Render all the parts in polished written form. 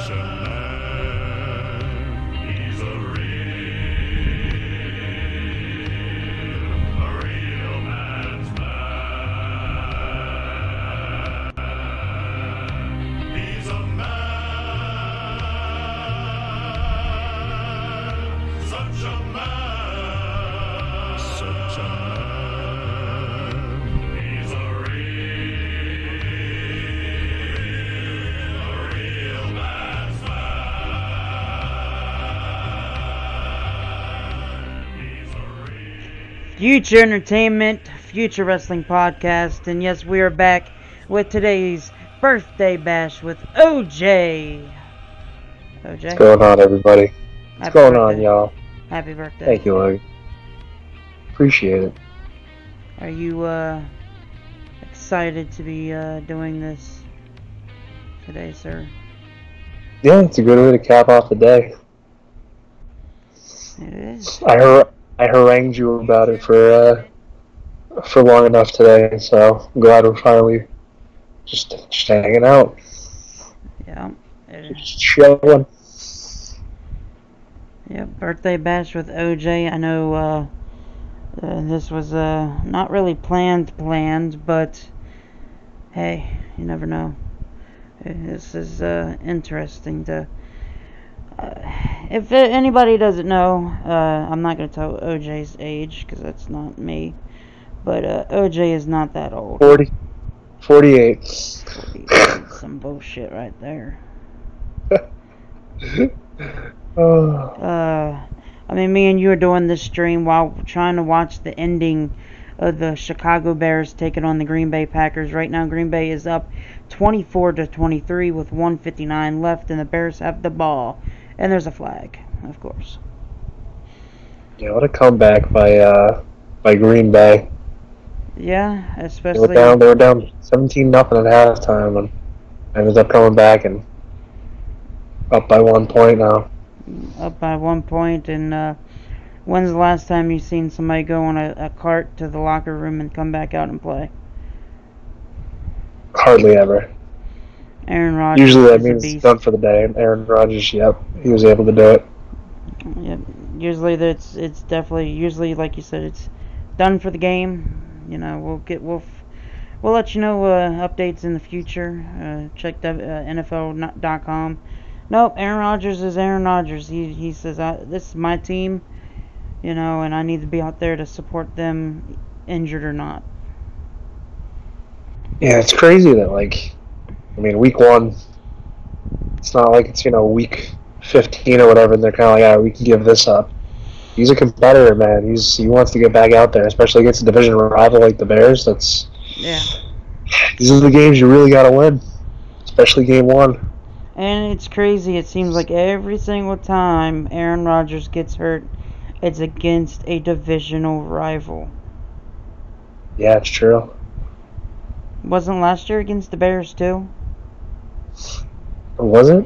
a man. He's a real man's man. He's a man. Such a man. Such a man. He's a real man's man. He's a real. Future Entertainment, Future Wrestling Podcast, and yes, we are back with today's birthday bash with OJ. OJ, What's going on, everybody? What's happy going birthday. on, y'all? Happy birthday. Thank you, Logan. Appreciate it. Are you excited to be doing this today, sir? Yeah, it's a good way to cap off the day. It is. I harangued you about it for long enough today, so I'm glad we're finally just hanging out, Yeah. It is. just chilling. Yep, birthday bash with OJ. I know this was not really planned, but hey, you never know. This is interesting to. If anybody doesn't know, I'm not going to tell OJ's age because that's not me. But OJ is not that old. 48. 40, some bullshit right there. Oh, I mean, me and you are doing this stream while trying to watch the ending of the Chicago Bears taking on the Green Bay Packers. Right now, Green Bay is up 24-23 with 1:59 left, and the Bears have the ball. And there's a flag, of course. yeah, what a comeback by Green Bay. Yeah, They especially were down 17-0 at halftime, and ended up coming back and up by 1 point now. up by 1 point. And when's the last time you seen somebody go on a cart to the locker room and come back out and play? Hardly ever. Aaron Rodgers Usually that is a means beast. it's done for the day. And Aaron Rodgers, yep, he was able to do it. Yep. Usually it's definitely usually like you said it's done for the game. You know, we'll let you know updates in the future. Check NFL.com. Nope, Aaron Rodgers is Aaron Rodgers. He says this is my team, you know, and I need to be out there to support them, injured or not. Yeah, it's crazy that, like, I mean, week 1, it's not like it's, week 15 or whatever, and they're kind of like, we can give this up. He's a competitor, man. He wants to get back out there, especially against a division rival like the Bears. Yeah. These are the games you really got to win, especially game 1. And it's crazy. It seems like every single time Aaron Rodgers gets hurt, it's against a divisional rival. Yeah, it's true. Wasn't last year against the Bears too? Was it?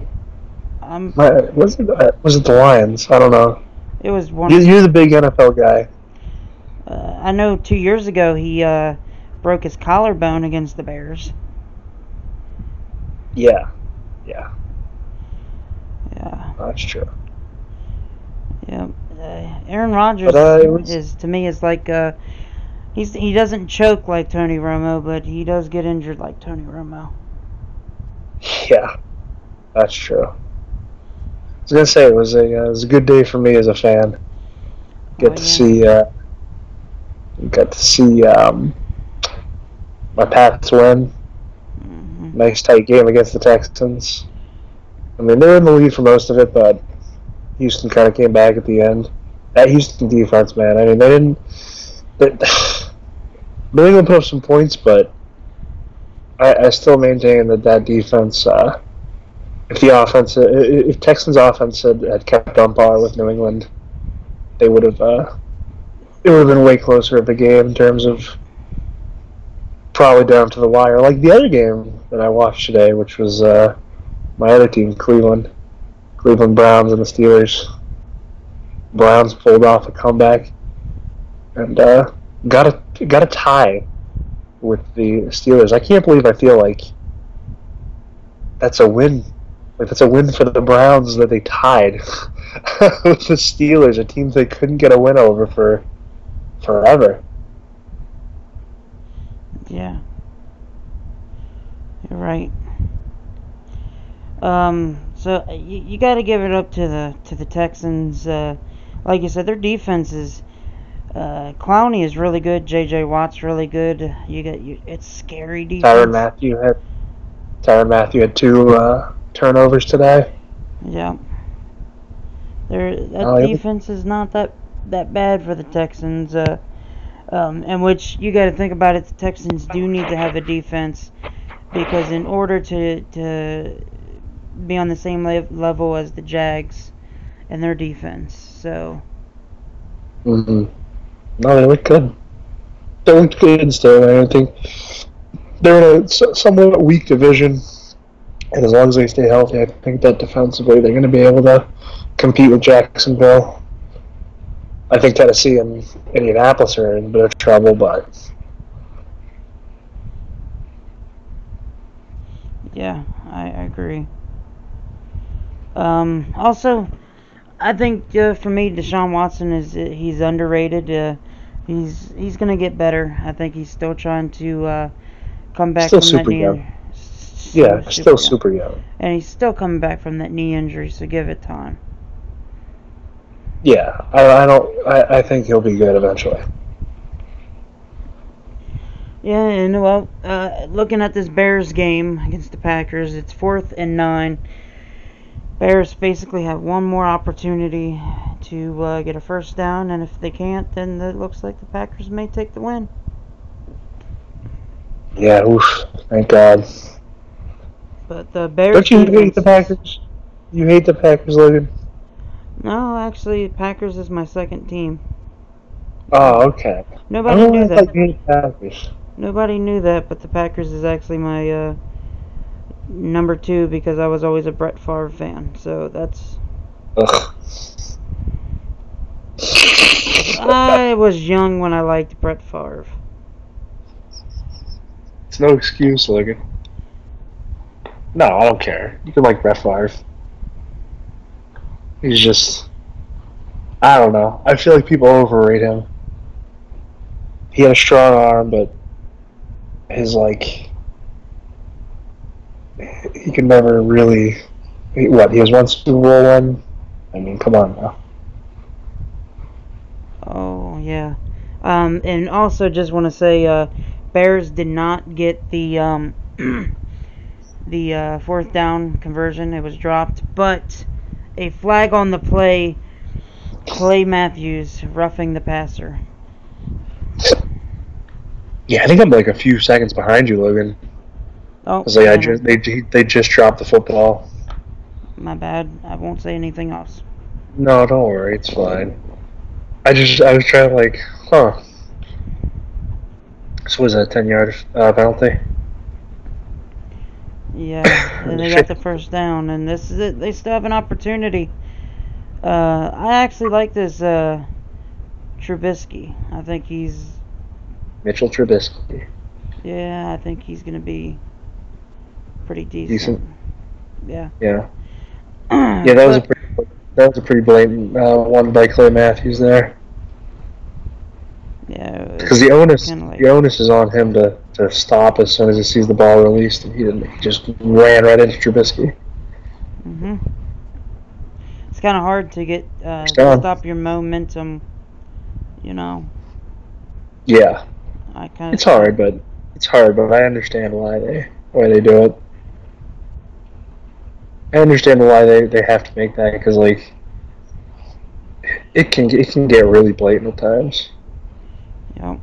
Was it the Lions? I don't know. It was one. You're the big NFL guy. I know 2 years ago he broke his collarbone against the Bears. Yeah, Yeah. that's true. Yep. Aaron Rodgers is to me is like he doesn't choke like Tony Romo, but he does get injured like Tony Romo. Yeah, that's true. I was gonna say it was a good day for me as a fan. Got to see my Pats win. Mm-hmm. Nice tight game against the Texans. I mean, they were in the lead for most of it, but Houston kind of came back at the end. That Houston defense, man. I mean, New England put up some points, but I still maintain that defense. If Texans' offense had kept on par with New England, they would have. It would have been way closer of a game in terms of probably down to the wire, like the other game that I watched today, which was my other team, Cleveland Browns and the Steelers. Browns pulled off a comeback and got a tie with the Steelers. I can't believe I feel like that's a win Like, that's a win for the Browns that they tied with the Steelers, a team they couldn't get a win over for forever. Yeah. You're right. So you got to give it up to the Texans. Like you said, their defense is. Clowney is really good. J.J. Watt's really good. It's scary defense. Tyrann Mathieu had 2 turnovers today. Yeah. That defense is not that bad for the Texans. And which you got to think about it. The Texans do need to have a defense because in order to be on the same level as the Jags and their defense, so. No, they look good. They looked good still. I think they're in a somewhat weak division, and as long as they stay healthy, I think that defensively they're going to be able to compete with Jacksonville. I think Tennessee and Indianapolis are in a bit of trouble, but yeah, I agree. Also, I think for me, Deshaun Watson he's underrated. He's gonna get better. I think he's still trying to come back still from super that knee. young. Yeah, still super young. And he's still coming back from that knee injury, so give it time. Yeah, I think he'll be good eventually. Yeah, and well, looking at this Bears game against the Packers, it's 4th and 9. Bears basically have one more opportunity to get a first down, and if they can't, then it looks like the Packers may take the win. Yeah, oof, thank God. But the Bears... Don't you hate the Packers? You hate the Packers, Logan? No, actually, Packers is my second team. Oh, okay. Nobody knew that. You hate Packers. Nobody knew that, but the Packers is actually my number 2 because I was always a Brett Favre fan. So that's... Ugh. I was young when I liked Brett Favre. It's no excuse, Logan. No, I don't care. You can like Brett Favre. He's just... I don't know. I feel like people overrate him. He had a strong arm, but his, like... He could never really... He was one Super Bowl win? I mean, come on now. Oh, yeah. And also just want to say, Bears did not get the, the 4th down conversion. It was dropped, but a flag on the play, Clay Matthews roughing the passer. Yeah, I think I'm like a few seconds behind you, Logan. Oh, they just dropped the football. My bad. I won't say anything else. No, don't worry, it's fine. I was trying to like, huh. So was that a 10-yard penalty? Yeah, and they got the first down, and this is it. They still have an opportunity. I actually like this Trubisky. I think he's... Mitchell Trubisky. Yeah, I think he's going to be pretty decent. Yeah. Yeah. Yeah, that was a pretty blatant one by Clay Matthews there. Yeah. Because the onus is on him to stop as soon as he sees the ball released, and he didn't. He just ran right into Trubisky. Mhm. It's kind of hard to get to stop your momentum. You know. Yeah. It's hard, but I understand why they do it. I understand why they have to make that, because like it can get really blatant at times. Yep.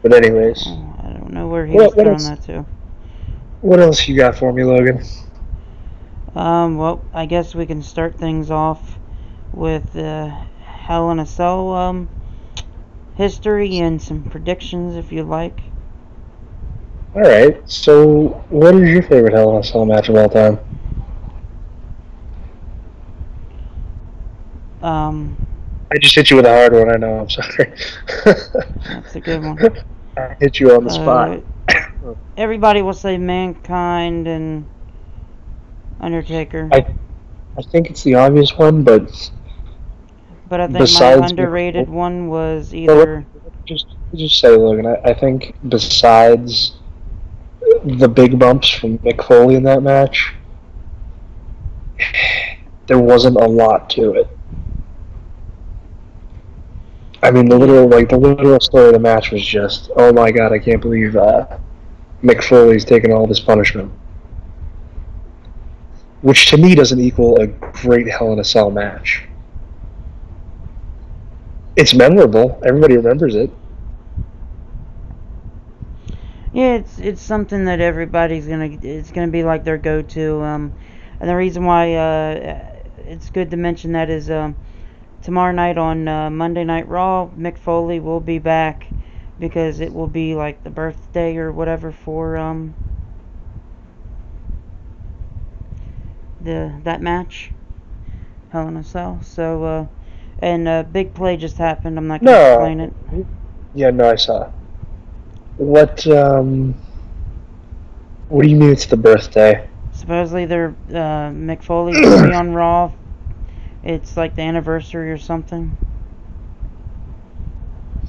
But anyways, I don't know where he was throwing that to. What else you got for me, Logan? Well, I guess we can start things off with Hell in a Cell history and some predictions, if you like. All right. So, what is your favorite Hell in a Cell match of all time? I just hit you with a hard one. I know. I'm sorry. That's a good one. I hit you on the spot. Everybody will say Mankind and Undertaker. I think it's the obvious one, but But I think my besides underrated one was either. just say, Logan. I think besides the big bumps from Mick Foley in that match, there wasn't a lot to it. I mean, the literal story of the match was just, oh my god, I can't believe Mick Foley's taking all this punishment. Which to me doesn't equal a great Hell in a Cell match. It's memorable. Everybody remembers it. Yeah, it's something that it's gonna be like their go-to. And the reason why it's good to mention that is tomorrow night on Monday Night Raw, Mick Foley will be back because it will be like the birthday or whatever for that match, Hell in a Cell. So and big play just happened. I'm not gonna explain it. Yeah, no, I saw. What do you mean it's the birthday? Supposedly they're Mick Foley's gonna be on Raw. It's like the anniversary or something.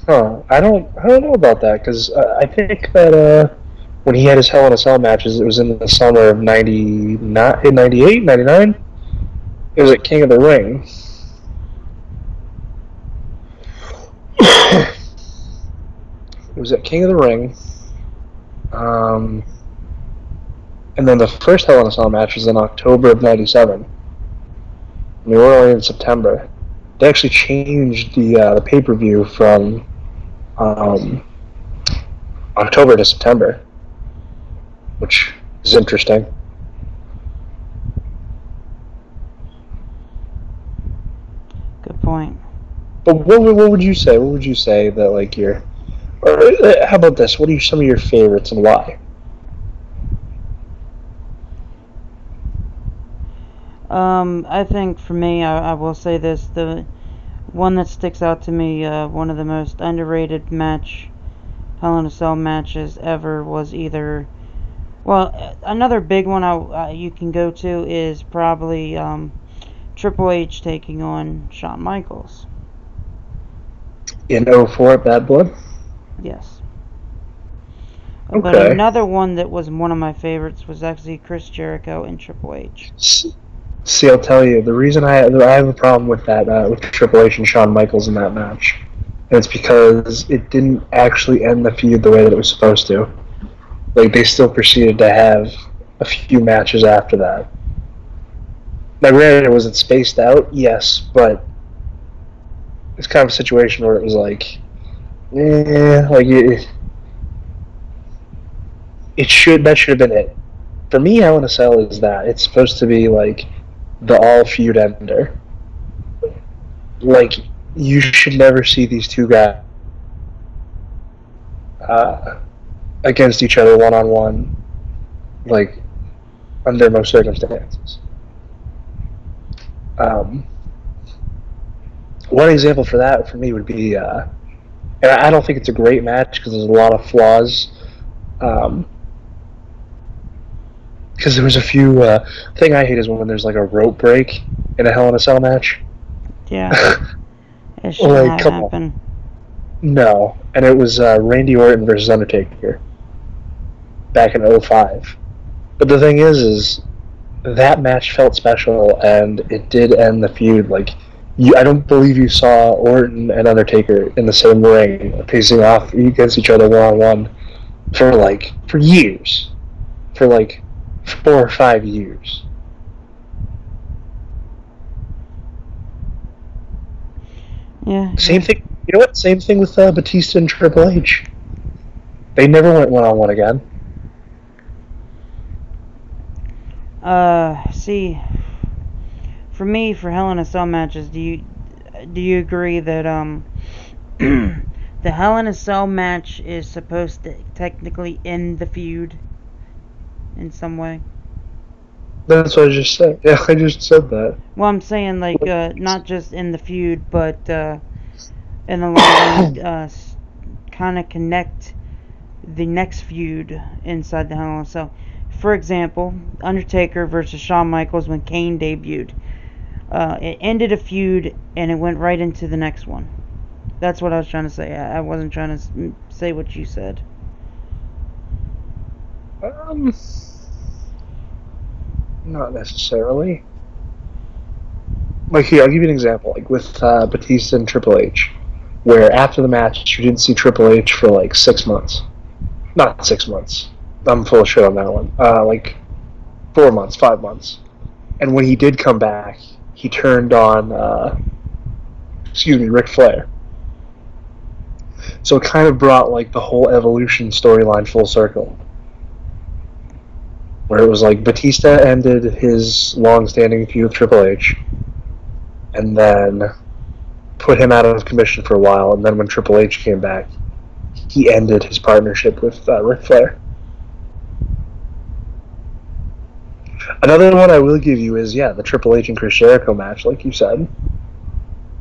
Huh? I don't know about that because I think that when he had his Hell in a Cell matches, it was in the summer of 98, 99. It was at King of the Ring. It was at King of the Ring. And then the first Hell in a Cell match was in October of 97. We were only in September. They actually changed the pay-per-view from October to September, which is interesting. Good point. But what would you say? What would you say that like your, or how about this? What are some of your favorites and why? I think for me, I will say this: the one that sticks out to me, one of the most underrated Hell in a Cell matches ever was either. Well, another big one you can go to is probably Triple H taking on Shawn Michaels. In 04 at Bad Blood? Yes. Okay. But another one that was one of my favorites was actually Chris Jericho and Triple H. See, I'll tell you, the reason I have a problem with that, with Triple H and Shawn Michaels in that match, and it's because it didn't actually end the feud the way that it was supposed to. Like, they still proceeded to have a few matches after that. Now, granted, was it spaced out? Yes, but it's kind of a situation where it was like, that should have been it. For me, Hell in a Cell is that. It's supposed to be like the all feud ender. Like, you should never see these two guys against each other one-on-one, like, under most circumstances. One example for that for me would be, and I don't think it's a great match because there's a lot of flaws. Because there was a few. Thing I hate is when there's like a rope break in a Hell in a Cell match. Yeah. It should not happen. No, and it was Randy Orton versus Undertaker back in 05. But the thing is that match felt special, and it did end the feud. Like, I don't believe you saw Orton and Undertaker in the same ring, facing off against each other one-on-one for years. For like 4 or 5 years. Yeah. Same thing. You know what? Same thing with Batista and Triple H. They never went one-on-one again. See, for me, for Hell in a Cell matches, do you agree that the Hell in a Cell match is supposed to technically end the feud in some way? That's what I just said. Yeah, I just said that. Well, I'm saying like not just in the feud, but in the long run, kind of connect the next feud inside the Hell in a Cell. for example, Undertaker versus Shawn Michaels when Kane debuted. It ended a feud and it went right into the next one. That's what I was trying to say. I wasn't trying to say what you said. Not necessarily. Like here, I'll give you an example. Like with Batista and Triple H, where after the match you didn't see Triple H for like 6 months. Not 6 months. I'm full of shit on that one. Like 4 months, 5 months. And when he did come back, he turned on, Ric Flair. So it kind of brought like the whole Evolution storyline full circle. Where it was like Batista ended his long-standing feud with Triple H, and then put him out of commission for a while, and then when Triple H came back, he ended his partnership with Ric Flair. Another one I will give you is, the Triple H and Chris Jericho match, like you said.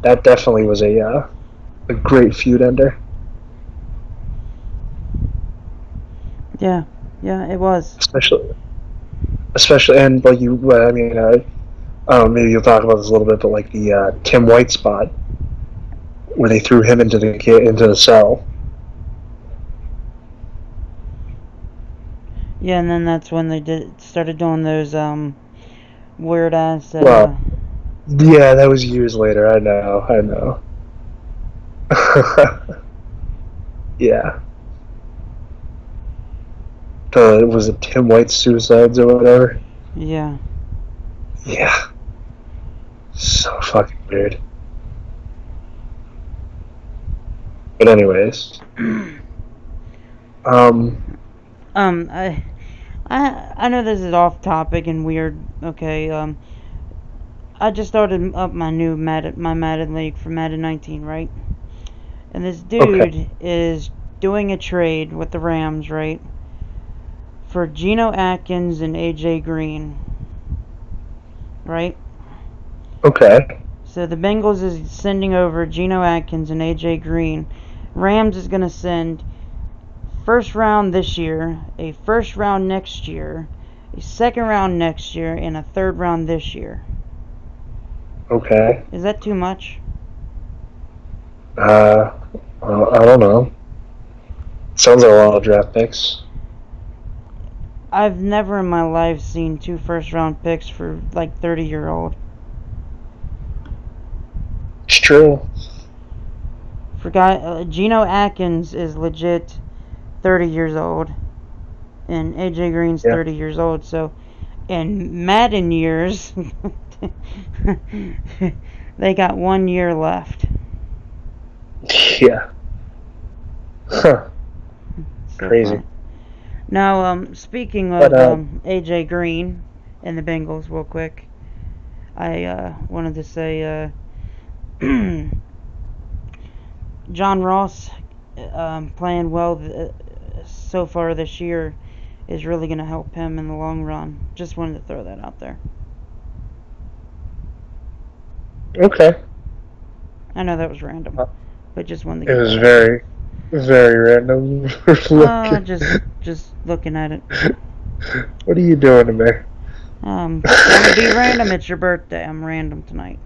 That definitely was a great feud ender. Yeah, it was. Especially, and like you, I mean, I don't know, maybe you'll talk about this a little bit, but like the Tim White spot, where they threw him into the cell. Yeah, and then that's when they started doing those weird ass. Yeah, that was years later. I know. Yeah. Was it Tim White's suicides or whatever? Yeah. Yeah. So fucking weird. But anyways. I know this is off topic and weird. Okay. I just started up my new Madden League for Madden 19, right? And this dude is doing a trade with the Rams, right? For Geno Atkins and AJ Green, right? Okay. So the Bengals is sending over Geno Atkins and AJ Green. Rams is going to send first round this year, a first round next year, a second round next year, and a third round this year. Okay. Is that too much? I don't know. Sounds like a lot of draft picks. I've never in my life seen 2 first round picks for like 30-year-old. It's true. Geno Atkins is legit 30 years old, and AJ Green's 30 years old. So, in Madden years, they got 1 year left. Yeah. Huh. So crazy. Fun. Now, speaking of AJ Green and the Bengals, real quick, I wanted to say John Ross playing well so far this year is really going to help him in the long run. Just wanted to throw that out there. Okay. I know that was random, but just wanted to It get was that. very, very random. Just looking at it. What are you doing to me? Gonna be random. It's your birthday. I'm random tonight.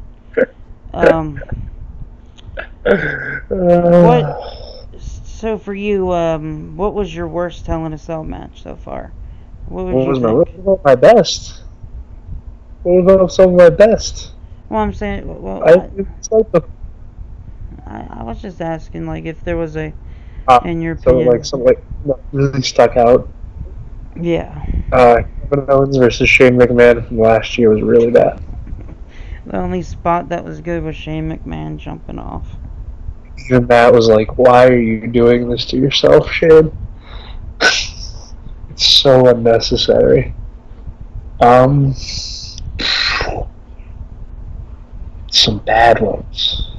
So for you, what was your worst Hell in a Cell match so far? What was my best? What about some of my best? Well, I'm saying, I was just asking, like, if there was a, in your opinion. So, like, what really stuck out? Yeah. Kevin Owens versus Shane McMahon from last year was really bad. The only spot that was good was Shane McMahon jumping off. Even that was like, why are you doing this to yourself, Shane? It's so unnecessary. Some bad ones.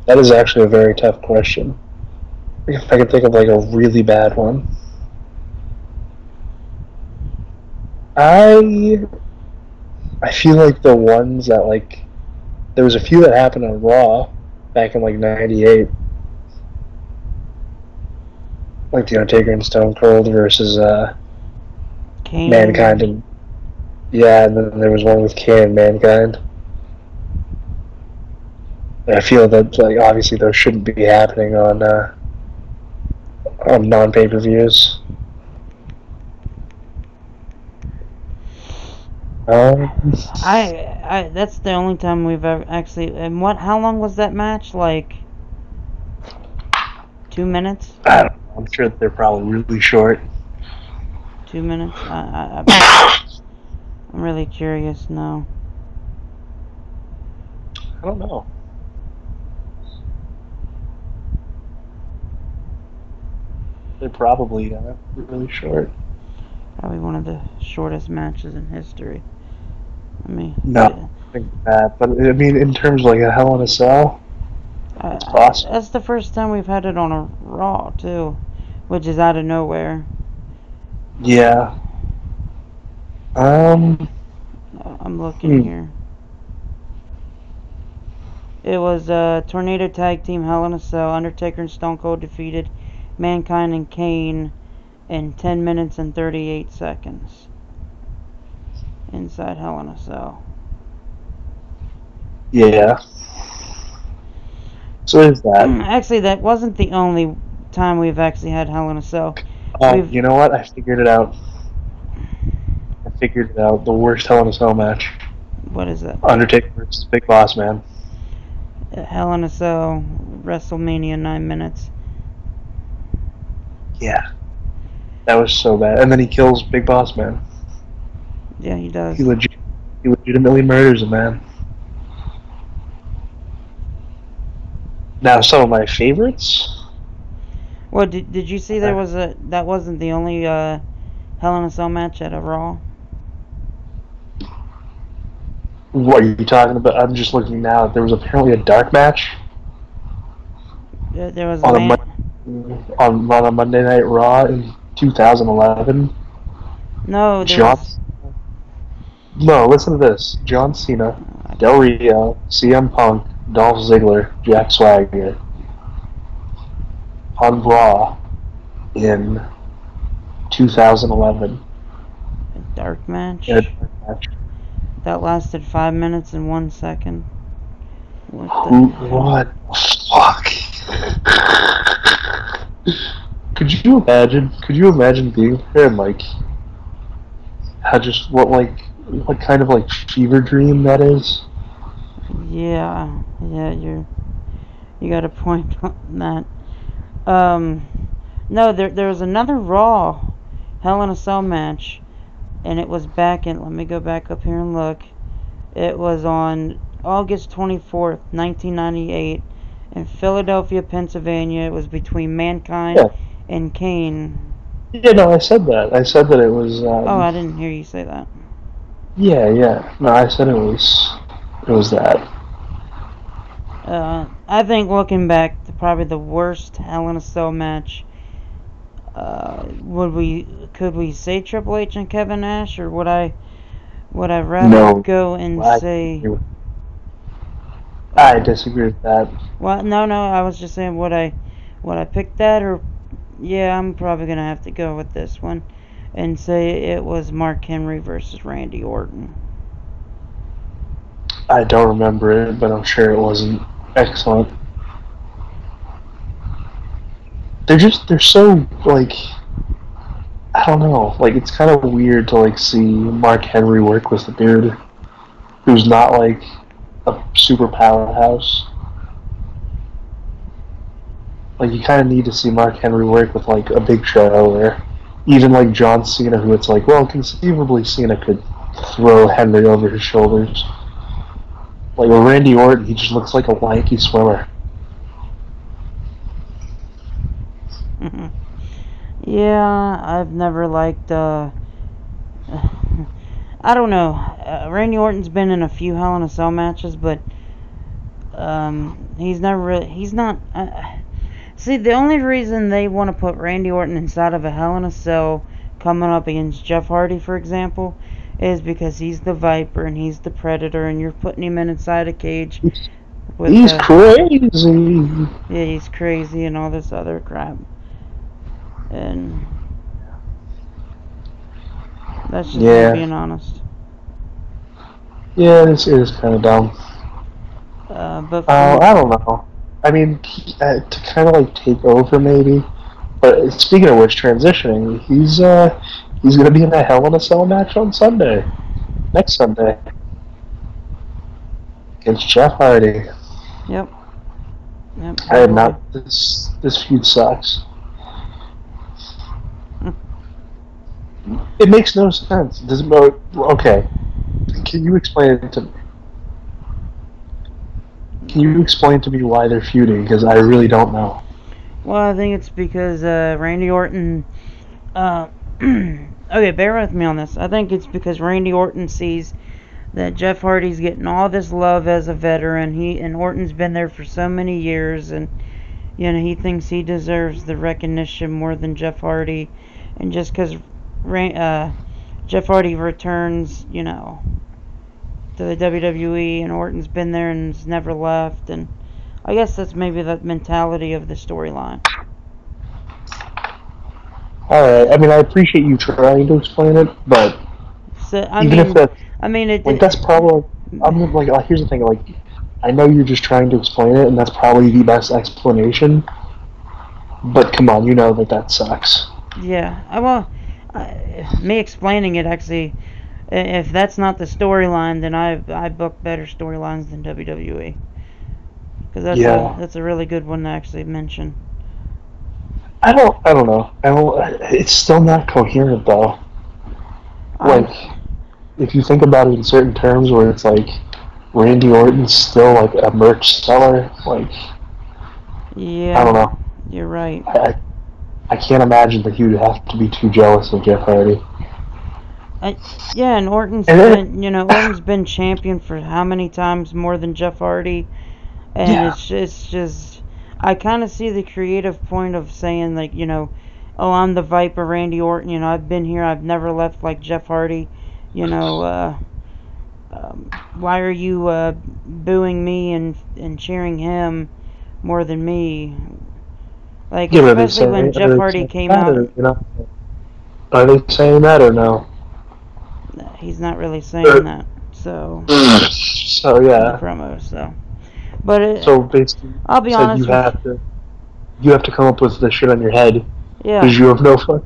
That is actually a very tough question. If I could think of like a really bad one. I feel like the ones that, like, there was a few that happened on Raw back in like '98 like the Undertaker and Stone Cold versus Kane. Mankind and and then there was one with Kane and Mankind. And I feel that like obviously those shouldn't be happening on non-pay-per-views. I that's the only time we've ever actually. And how long was that match? Like 2 minutes? I don't know. I'm sure that they're probably really short. 2 minutes? I'm really curious now. I don't know. They're probably really short. Probably one of the shortest matches in history. No, I think that. But I mean, in terms of like a Hell in a Cell, it's possible. That's the first time we've had it on a Raw too, which is out of nowhere. Yeah. I'm looking here. It was a Tornado Tag Team Hell in a Cell. Undertaker and Stone Cold defeated Mankind and Kane in 10 minutes and 38 seconds. Inside Hell in a Cell. Yeah. So there's that. Actually, that wasn't the only time we've actually had Hell in a Cell. You know what? I figured it out. The worst Hell in a Cell match. What is it? Undertaker versus Big Boss Man. Hell in a Cell, WrestleMania 9 minutes. Yeah. That was so bad. And then he kills Big Boss Man. Yeah, he does. He legitimately murders a man. Now, some of my favorites. Well, did you see there was that wasn't the only Hell in a Cell match at a Raw? What are you talking about? I'm just looking now. There was apparently a dark match. There was on a Monday Night Raw in 2011. No, No, listen to this. John Cena, Del Rio, CM Punk, Dolph Ziggler, Jack Swagger on Raw in 2011. A dark match? Yeah, a dark match. That lasted 5 minutes and 1 second. What the fuck? Could you imagine being there and like what kind of like fever dream that is? Yeah, you got a point on that. No, there was another Raw Hell in a Cell match, and it was back in. Let me go back up here and look. It was on August 24th, 1998, in Philadelphia, Pennsylvania. It was between Mankind and Kane. Yeah, no, I said that. I said that it was. Oh, I didn't hear you say that. Yeah. No, I said it was that. I think looking back, probably the worst Hell in a Cell match. Could we say Triple H and Kevin Nash, or would I rather go and say? I disagree with that. Well, no, I was just saying would I pick that, or yeah, I'm probably gonna have to go with this one and say it was Mark Henry versus Randy Orton. I don't remember it, but I'm sure it wasn't excellent. They're so like, I don't know, like it's kind of weird to like see Mark Henry work with a dude who's not like a super powerhouse. Like you kind of need to see Mark Henry work with like a Big Show or even like John Cena, who it's like, well, conceivably Cena could throw Henry over his shoulders. Like with Randy Orton, he just looks like a lanky swimmer. Yeah, I've never liked, I don't know, Randy Orton's been in a few Hell in a Cell matches, but, he's not, see, the only reason they want to put Randy Orton inside of a Hell in a Cell coming up against Jeff Hardy, for example, is because he's the Viper and he's the Predator, and you're putting him inside a cage. He's crazy. Yeah, he's crazy and all this other crap. and that's just Yeah. me being honest. Yeah, it is kind of dumb. But I don't know. I mean, to kind of like take over maybe. But speaking of which, transitioning, he's gonna be in a Hell in a Cell match on Sunday, next Sunday, against Jeff Hardy. Yep. I am not. This feud sucks. It makes no sense. Does it? Okay. Can you explain it to me? Can you explain to me why they're feuding? Because I really don't know. Well, I think it's because Randy Orton. Okay, bear with me on this. I think it's because Randy Orton sees that Jeff Hardy's getting all this love as a veteran. And Orton's been there for so many years, and he thinks he deserves the recognition more than Jeff Hardy. And just because Jeff Hardy returns, to the WWE, and Orton's been there and has never left, and I guess that's maybe the mentality of the storyline. Alright, I mean, I appreciate you trying to explain it, but So that's probably. I'm like, here's the thing, like, I know you're just trying to explain it, and that's probably the best explanation. But come on, you know that sucks. Yeah, me explaining it actually. If that's not the storyline, then I book better storylines than WWE. Because that's a really good one to actually mention. I don't know. It's still not coherent though. Like, if you think about it in certain terms, where it's like Randy Orton's still like a merch seller, like. Yeah. I don't know. You're right. I can't imagine that he would have to be too jealous of Jeff Hardy. And Orton's been champion for how many times more than Jeff Hardy, and it's just I kind of see the creative point of saying like oh, I'm the Viper, Randy Orton. I've been here, I've never left like Jeff Hardy. Why are you booing me and cheering him more than me? Like, especially when Jeff Hardy came out. Are they saying that or no? He's not really saying that, so. So yeah. The promo, so. But so basically, I'll be honest. You have to come up with the shit on your head. Yeah. Because you have no fun.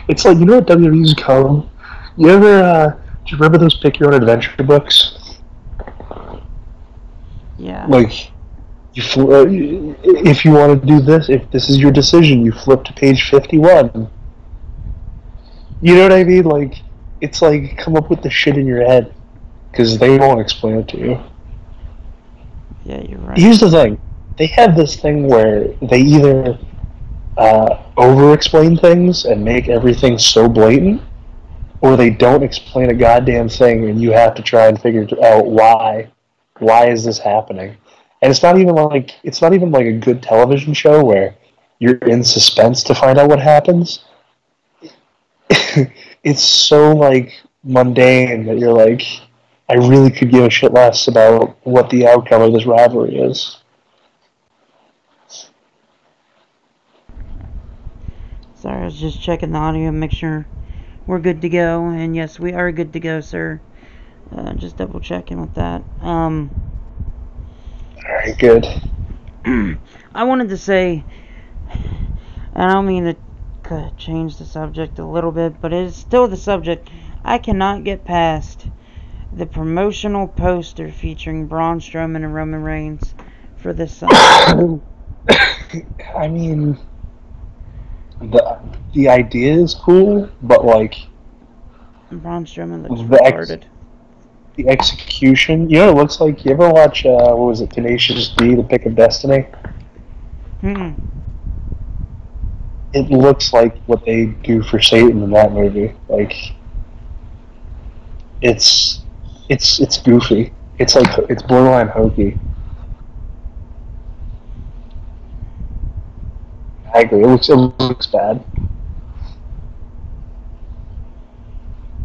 It's like, what WWE's come. You ever do you remember those Pick Your Own Adventure books? Yeah. Like, if you want to do this, if this is your decision, you flip to page 51. You know what I mean? Like, it's like, come up with the shit in your head, because they won't explain it to you. Yeah, you're right. Here's the thing. They have this thing where they either over-explain things and make everything so blatant, or they don't explain a goddamn thing and you have to try and figure out why. Why is this happening? And it's not even like a good television show where you're in suspense to find out what happens. It's so like mundane that you're like, I really could give a shit less about what the outcome of this rivalry is. Sorry, I was just checking the audio and make sure we're good to go. And yes, we are good to go, sir. Just double checking with that. Alright, good. I wanted to say, and I don't mean to change the subject a little bit, but it is still the subject. I cannot get past the promotional poster featuring Braun Strowman and Roman Reigns for this Sunday. I mean, the idea is cool, but like, Braun Strowman looks retarded. The execution, it looks like. You ever watch what was it, Tenacious D, The Pick of Destiny? It looks like what they do for Satan in that movie. Like, it's goofy. It's borderline hokey. I agree. It looks bad.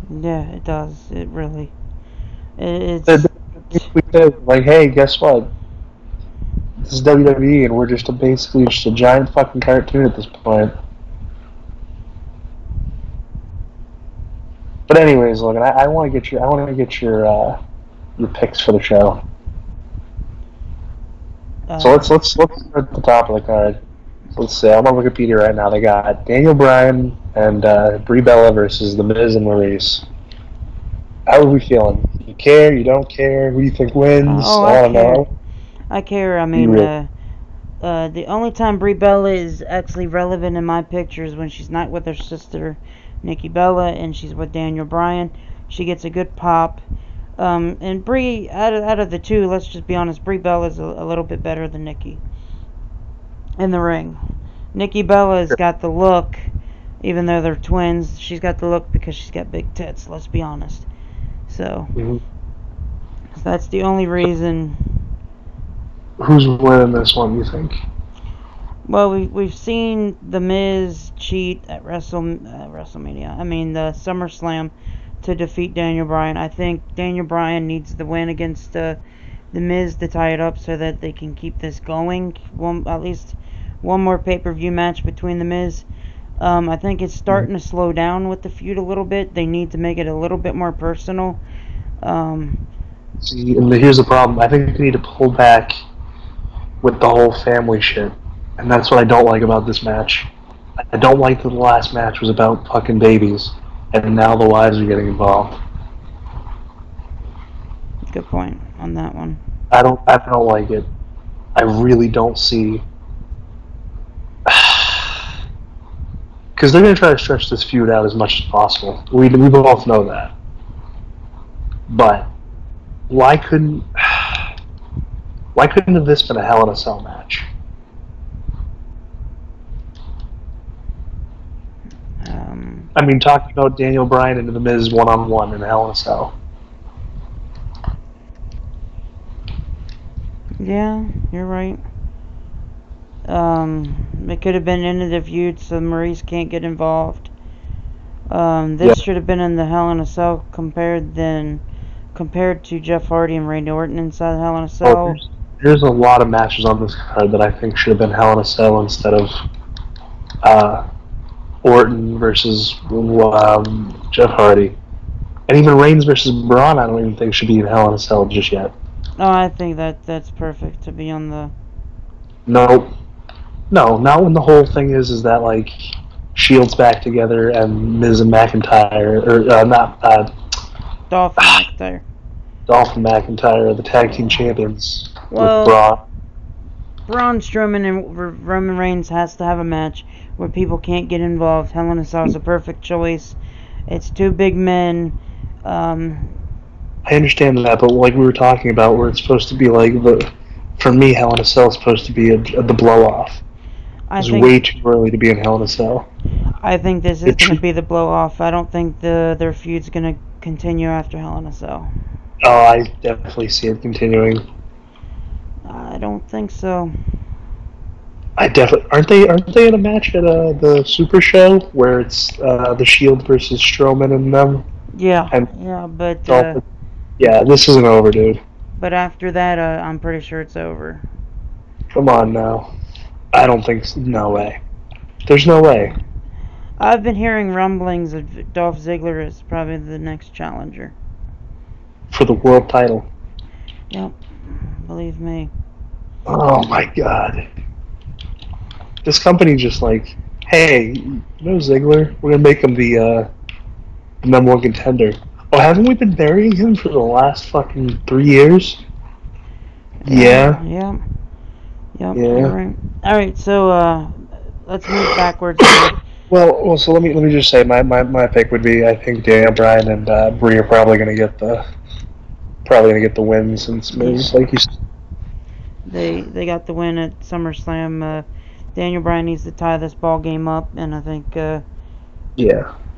Yeah, it does. It really. It's like, hey, guess what? This is WWE, and we're basically just a giant fucking cartoon at this point. But anyways, Logan, I want to get your picks for the show. So let's start at the top of the card. Let's see. I'm on Wikipedia right now. They got Daniel Bryan and Brie Bella versus The Miz and Maurice. How are we feeling? You care? You don't care? Who do you think wins? I want to know. I care. I mean, the only time Brie Bella is actually relevant in my picture is when she's not with her sister, Nikki Bella, and she's with Daniel Bryan. She gets a good pop. And Brie, out of the two, let's just be honest, Brie Bella is a little bit better than Nikki in the ring. Nikki Bella's got the look, even though they're twins. She's got the look because she's got big tits. Let's be honest. So that's the only reason. Who's winning this one, you think? Well, we've seen The Miz cheat at WrestleMania. I mean, the SummerSlam to defeat Daniel Bryan. I think Daniel Bryan needs the win against The Miz to tie it up so that they can keep this going. At least one more pay-per-view match between The Miz. I think it's starting to slow down with the feud a little bit. They need to make it a little bit more personal. See, and here's the problem. I think they need to pull back with the whole family shit. And that's what I don't like about this match. I don't like that the last match was about fucking babies. And now the wives are getting involved. Good point on that one. I don't like it. I really don't see. Because they're going to try to stretch this feud out as much as possible. We both know that. But why couldn't have this been a Hell in a Cell match? I mean, talking about Daniel Bryan and The Miz one-on-one in Hell in a Cell. Yeah, you're right. It could have been into the feud so Maurice can't get involved. This should have been in the Hell in a Cell compared to Jeff Hardy and Randy Orton inside Hell in a Cell. There's a lot of matches on this card that I think should have been Hell in a Cell instead of Orton versus Jeff Hardy. And even Reigns versus Braun I don't even think should be in Hell in a Cell just yet. Oh, I think that's perfect to be on the... No, not when the whole thing is that, like, Shield's back together and Miz and McIntyre, or Dolphin McIntyre. Dolphin McIntyre are the tag team champions with Braun Strowman and Roman Reigns has to have a match where people can't get involved. Hell in a Cell is a perfect choice. It's two big men. I understand that, but like we were talking about, where it's supposed to be like for me, Hell in a Cell is supposed to be the blow-off. It's way too early to be in Hell in a Cell. I think this is going to be the blow-off. I don't think their feud's going to continue after Hell in a Cell. Oh, I definitely see it continuing. I don't think so. Aren't they in a match at the Super Show where it's the Shield versus Strowman and them? Yeah, but yeah, this isn't over, dude. But after that, I'm pretty sure it's over. Come on now. I don't think so. No way. There's no way. I've been hearing rumblings of Dolph Ziggler is probably the next challenger. For the world title. Yep. Believe me. Oh my god. This company just like, hey, you know Ziggler? We're going to make him the number one contender. Oh, haven't we been burying him for the last fucking 3 years? Yeah. Yep. Yeah. Alright, so let's move backwards. Well, so let me just say my pick would be, I think Daniel Bryan and Brie are probably gonna get the win since Miz, like you said. They got the win at SummerSlam. Daniel Bryan needs to tie this ball game up, and I think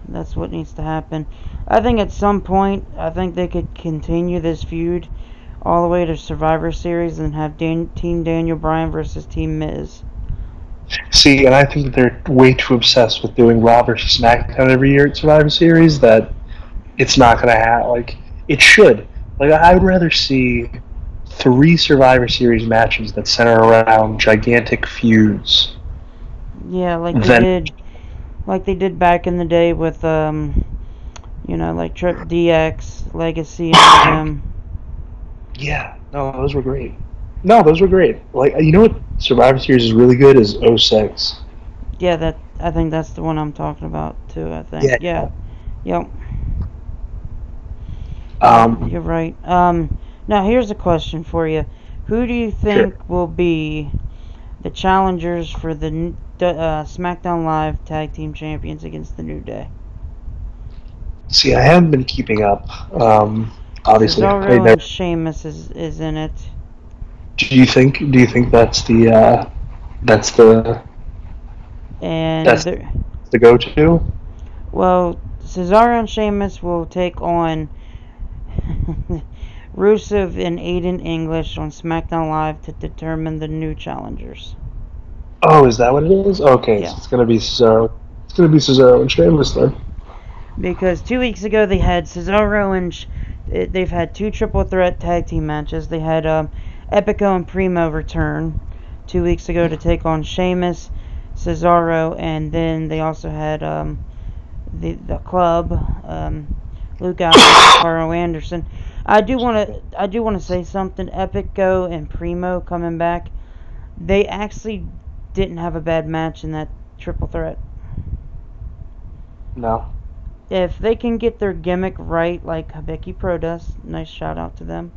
that's what needs to happen. I think at some point, I think they could continue this feud all the way to Survivor Series and have Team Daniel Bryan versus Team Miz. See, and I think that they're way too obsessed with doing Raw versus SmackDown every year at Survivor Series that it's not going to happen. Like, it should. Like, I would rather see 3 Survivor Series matches that center around gigantic feuds. Yeah, like they did back in the day with You know, like Trip DX, Legacy, and all them. Yeah, no, those were great. No, those were great. Like, you know what Survivor Series is really good is '06. Yeah, I think that's the one I'm talking about too. I think. Yeah. Yep. You're right. Now here's a question for you. Who do you think will be the challengers for the SmackDown Live Tag Team Champions against the New Day? See, I haven't been keeping up. Obviously, Cesaro and Sheamus is in it. Do you think that's the go-to? Well, Cesaro and Sheamus will take on Rusev and Aiden English on SmackDown Live to determine the new challengers. Oh, is that what it is? Okay, yeah. So it's gonna be Cesaro. It's gonna be Cesaro and Sheamus then. Because 2 weeks ago they had Cesaro and they've had 2 triple threat tag team matches. They had Epico and Primo return 2 weeks ago to take on Sheamus, Cesaro, and then they also had the club, Luke Gallows, Carl Anderson. I do want to say something. Epico and Primo coming back. They actually didn't have a bad match in that triple threat. No. If they can get their gimmick right, like Hibiki Pro does, nice shout out to them.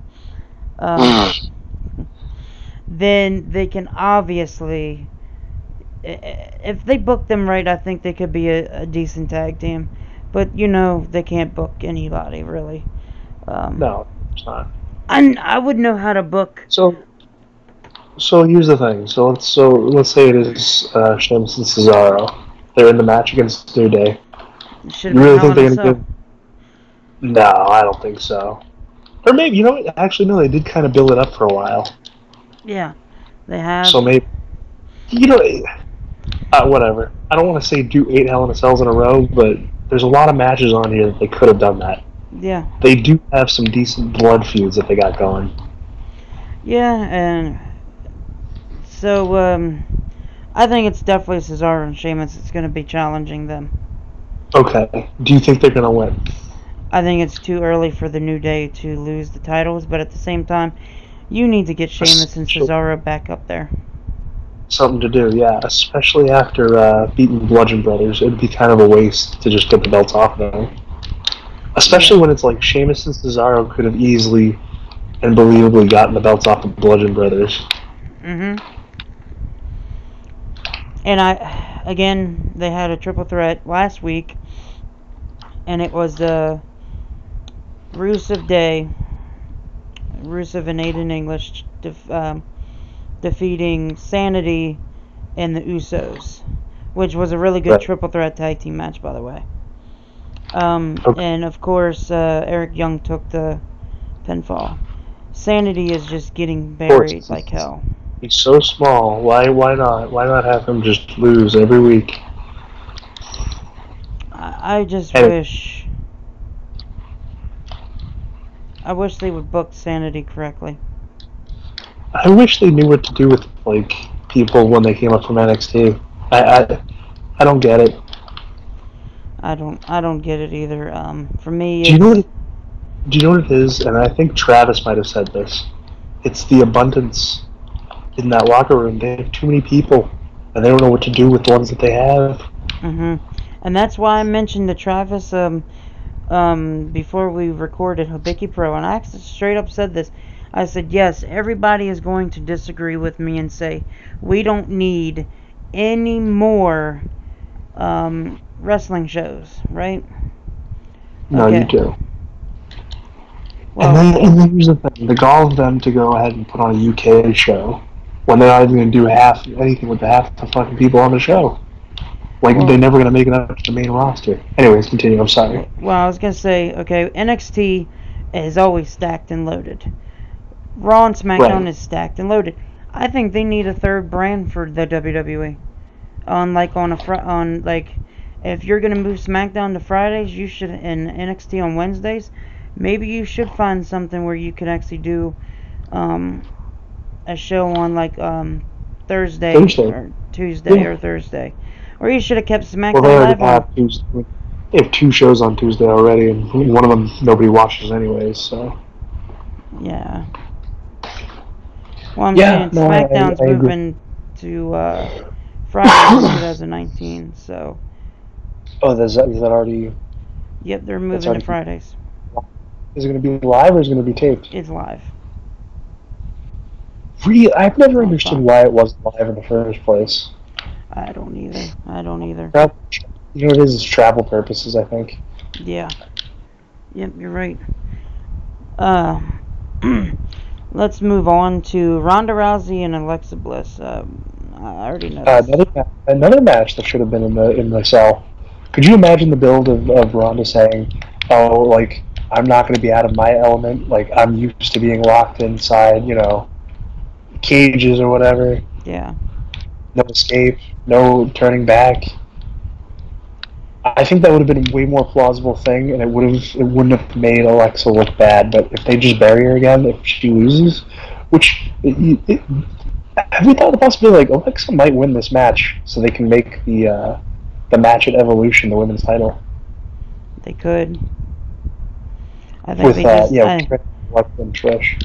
Then they can obviously, if they book them right, I think they could be a decent tag team. But you know, they can't book anybody really. No, it's not. I would know how to book. So here's the thing. So let's say it is Sheamus and Cesaro. They're in the match against New Day. You really think they're gonna give? No, I don't think so. Or maybe, you know what? Actually, no, they did kind of build it up for a while. Yeah, they have. So maybe, you know, whatever. I don't want to say do 8 Hell in a Cells in a row, but there's a lot of matches on here that they could have done that. Yeah. They do have some decent blood feuds that they got going. Yeah, and so I think it's definitely Cesaro and Sheamus that's going to be challenging them. Okay. Do you think they're going to win? I think it's too early for the New Day to lose the titles, but at the same time, you need to get Sheamus and Cesaro back up there. Something to do, yeah. Especially after beating Bludgeon Brothers. It would be kind of a waste to just get the belts off them. Especially when it's like Sheamus and Cesaro could have easily and believably gotten the belts off of Bludgeon Brothers. Mm-hmm. And again, they had a triple threat last week, and it was Rusev Day, Rusev and Aiden English defeating Sanity and the Usos, which was a really good triple threat tag team match, by the way. And of course, Eric Young took the pinfall. Sanity is just getting buried like hell. He's so small. Why not? Why not have him just lose every week? I just wish. I wish they would book Sanity correctly. I wish they knew what to do with like people when they came up from NXT. I don't get it. I don't get it either. For me, do you know what it is? And I think Travis might have said this. It's the abundance in that locker room. They have too many people, and they don't know what to do with the ones that they have. Mhm. And that's why I mentioned to Travis before we recorded Hibiki Pro, and I straight up said this. I said, yes, everybody is going to disagree with me and say we don't need any more wrestling shows, right? No, you do. Well, and then here's the thing: the gall of them to go ahead and put on a UK show when they're not even going to do anything with the half the fucking people on the show. Like, they're never going to make it up to the main roster. Anyways, continue. I'm sorry. Well, I was going to say, okay, NXT is always stacked and loaded. Raw and SmackDown is stacked and loaded. I think they need a third brand for the WWE. If you're going to move SmackDown to Fridays, you should, and NXT on Wednesdays, maybe you should find something where you could actually do a show on Thursday or Tuesday or Thursday. Or you should have kept SmackDown Live on. They have 2 shows on Tuesday already, and one of them nobody watches anyways. So Yeah. Well, I'm Yeah, saying no, I SmackDown's agree. moving to Fridays in 2019. So, Oh, is that already? yep, they're That's moving to already. Fridays. Is it going to be live or is it going to be taped? It's live. Really, I've never On understood Fox. why it wasn't live in the first place. I don't either. You know what it is? It's travel purposes, I think. Yeah. Yep, you're right. Let's move on to Ronda Rousey and Alexa Bliss. I already know this. Another match that should have been in the cell. Could you imagine the build of Ronda saying, "Oh, like I'm not going to be out of my element. Like I'm used to being locked inside, cages or whatever. Yeah. No escape, no turning back." I think that would have been a way more plausible thing, and it wouldn't have made Alexa look bad. But if they just bury her again, if she loses, which have we thought the possibility like Alexa might win this match, so they can make the match at Evolution the women's title They could. I think with they just. Alexa and Trish.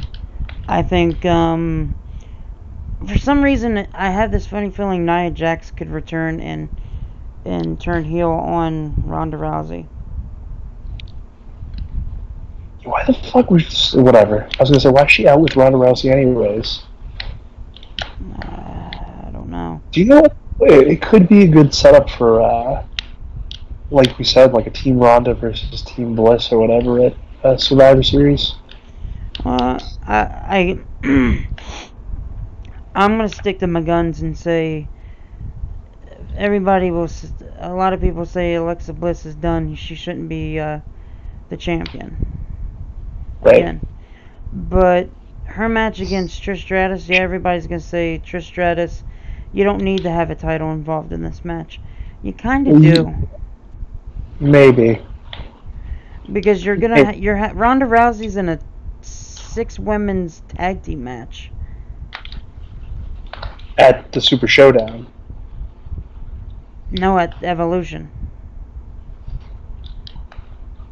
I think for some reason I have this funny feeling Nia Jax could return and turn heel on Ronda Rousey. Why the fuck was whatever? I was gonna say, why is she out with Ronda Rousey anyways? I don't know. Do you know what? It could be a good setup for, like we said, like a Team Ronda versus Team Bliss or whatever at Survivor Series. I'm gonna stick to my guns and say a lot of people say Alexa Bliss is done. She shouldn't be the champion Right. again. But her match against Trish Stratus, yeah, everybody's gonna say Trish Stratus. You don't need to have a title involved in this match. You kind of do, Maybe. because you're gonna Ronda Rousey's in a 6 women's tag team match. At the Super Showdown. No, at Evolution.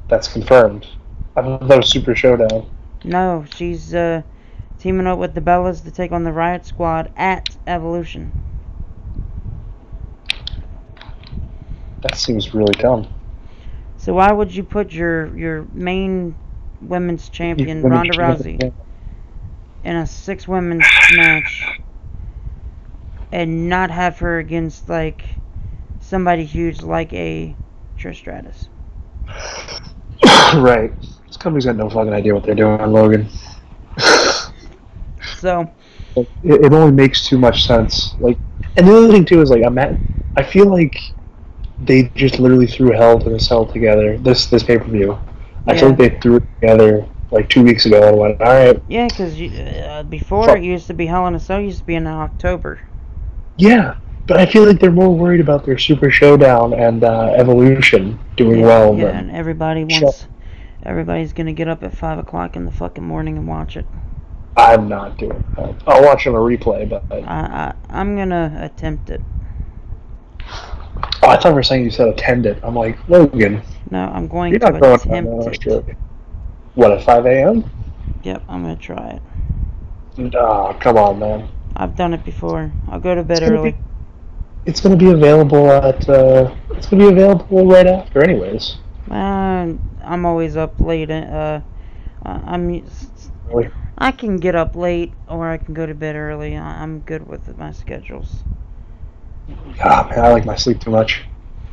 That's confirmed. I thought that was Super Showdown. No, she's teaming up with the Bellas to take on the Riot Squad at Evolution. That seems really dumb. So why would you put your main women's champion Ronda Rousey in a 6 women's match and not have her against like somebody huge like a Trish Stratus? Right. This company's got no fucking idea what they're doing, Logan. So It only makes too much sense. Like, and the other thing too is like I feel like they just literally threw Hell in a Cell together. This pay-per-view. I feel like they threw it together like 2 weeks ago and went, all right. yeah, because before it used to be Hell in a Cell used to be in October. Yeah, but I feel like they're more worried about their Super Showdown and Evolution doing well. Yeah, than and everybody's gonna get up at 5 o'clock in the fucking morning and watch it. I'm not doing that. I'll watch on a replay, but I'm gonna attempt it. I thought you were saying you said attend it. I'm like, Logan, No, I'm going you're to not going attempt to it. Australia. What, at 5 a.m.? Yep, I'm gonna try it. Ah, come on, man. I've done it before. I'll go to bed It's gonna early. It's going to be available it's going to be available right after, anyways. I'm always up late. Really? I can get up late or I can go to bed early. I'm good with my schedules. Ah, man, I like my sleep too much.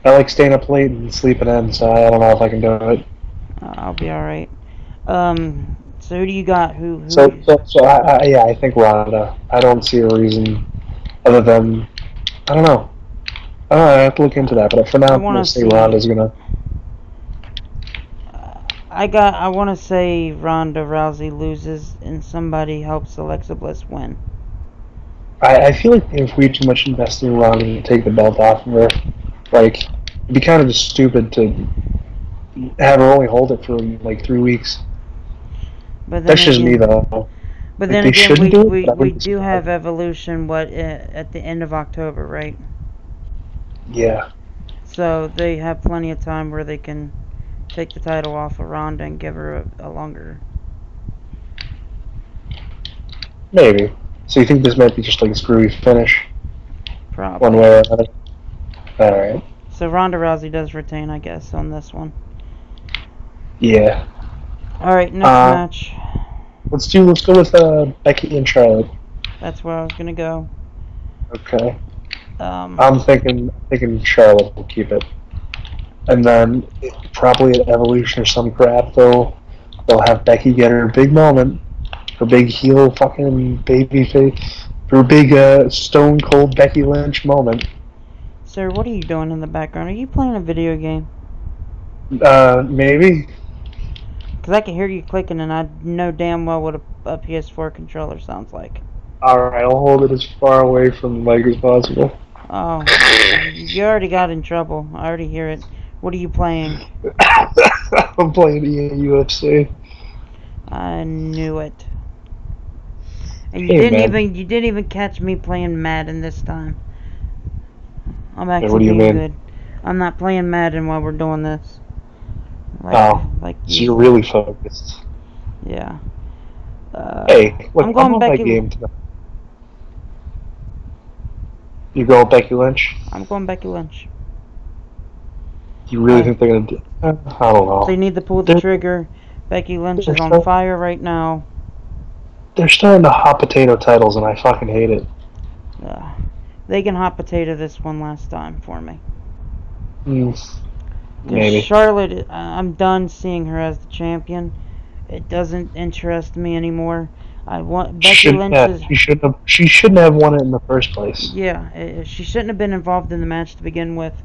I like staying up late and sleeping in, so I don't know if I can do it. I'll be all right. So who do you got? Who? I think Ronda. I don't see a reason other than I don't know. I have to look into that, but for now, I'm going to say Ronda's going to. I want to say Ronda Rousey loses and somebody helps Alexa Bliss win. I feel like if we too much invested in Ronda to take the belt off of her, like, it'd be kind of just stupid to have her only hold it for like 3 weeks. But then that's just me, though. But then again, we do have Evolution at the end of October, right? Yeah. So they have plenty of time where they can take the title off of Ronda and give her a longer. Maybe. So you think this might be just like a screwy finish? Probably. One way or another? Alright. So Ronda Rousey does retain, I guess, on this one. Yeah. Alright, next match. Let's go with Becky and Charlotte. That's where I was gonna go. Okay. I'm thinking Charlotte will keep it. And then probably at Evolution or some crap they'll have Becky get her big moment. Her big heel fucking baby face. Her big stone cold Becky Lynch moment. Sir, what are you doing in the background? Are you playing a video game? Maybe. Because I can hear you clicking and I know damn well what a PS4 controller sounds like. Alright, I'll hold it as far away from the mic as possible. Oh, you already got in trouble. I already hear it. What are you playing? I'm playing EA UFC. I knew it. And you Hey, didn't even catch me playing Madden this time. I'm actually what do you being mean? good. I'm not playing Madden while we're doing this. Like So you're really focused. Yeah. Hey, look, I'm going I'm on my Becky. game tonight. You going Becky Lynch? I'm going Becky Lynch. You really think they're gonna do? I don't know. They need to pull the trigger. Becky Lynch is on fire right now. They're starting to hot potato titles, and I fucking hate it. They can hot potato this one last time for me. Maybe. Charlotte, I'm done seeing her as the champion. It doesn't interest me anymore. I want Becky Lynch. She shouldn't have won it in the first place. Yeah, she shouldn't have been involved in the match to begin with.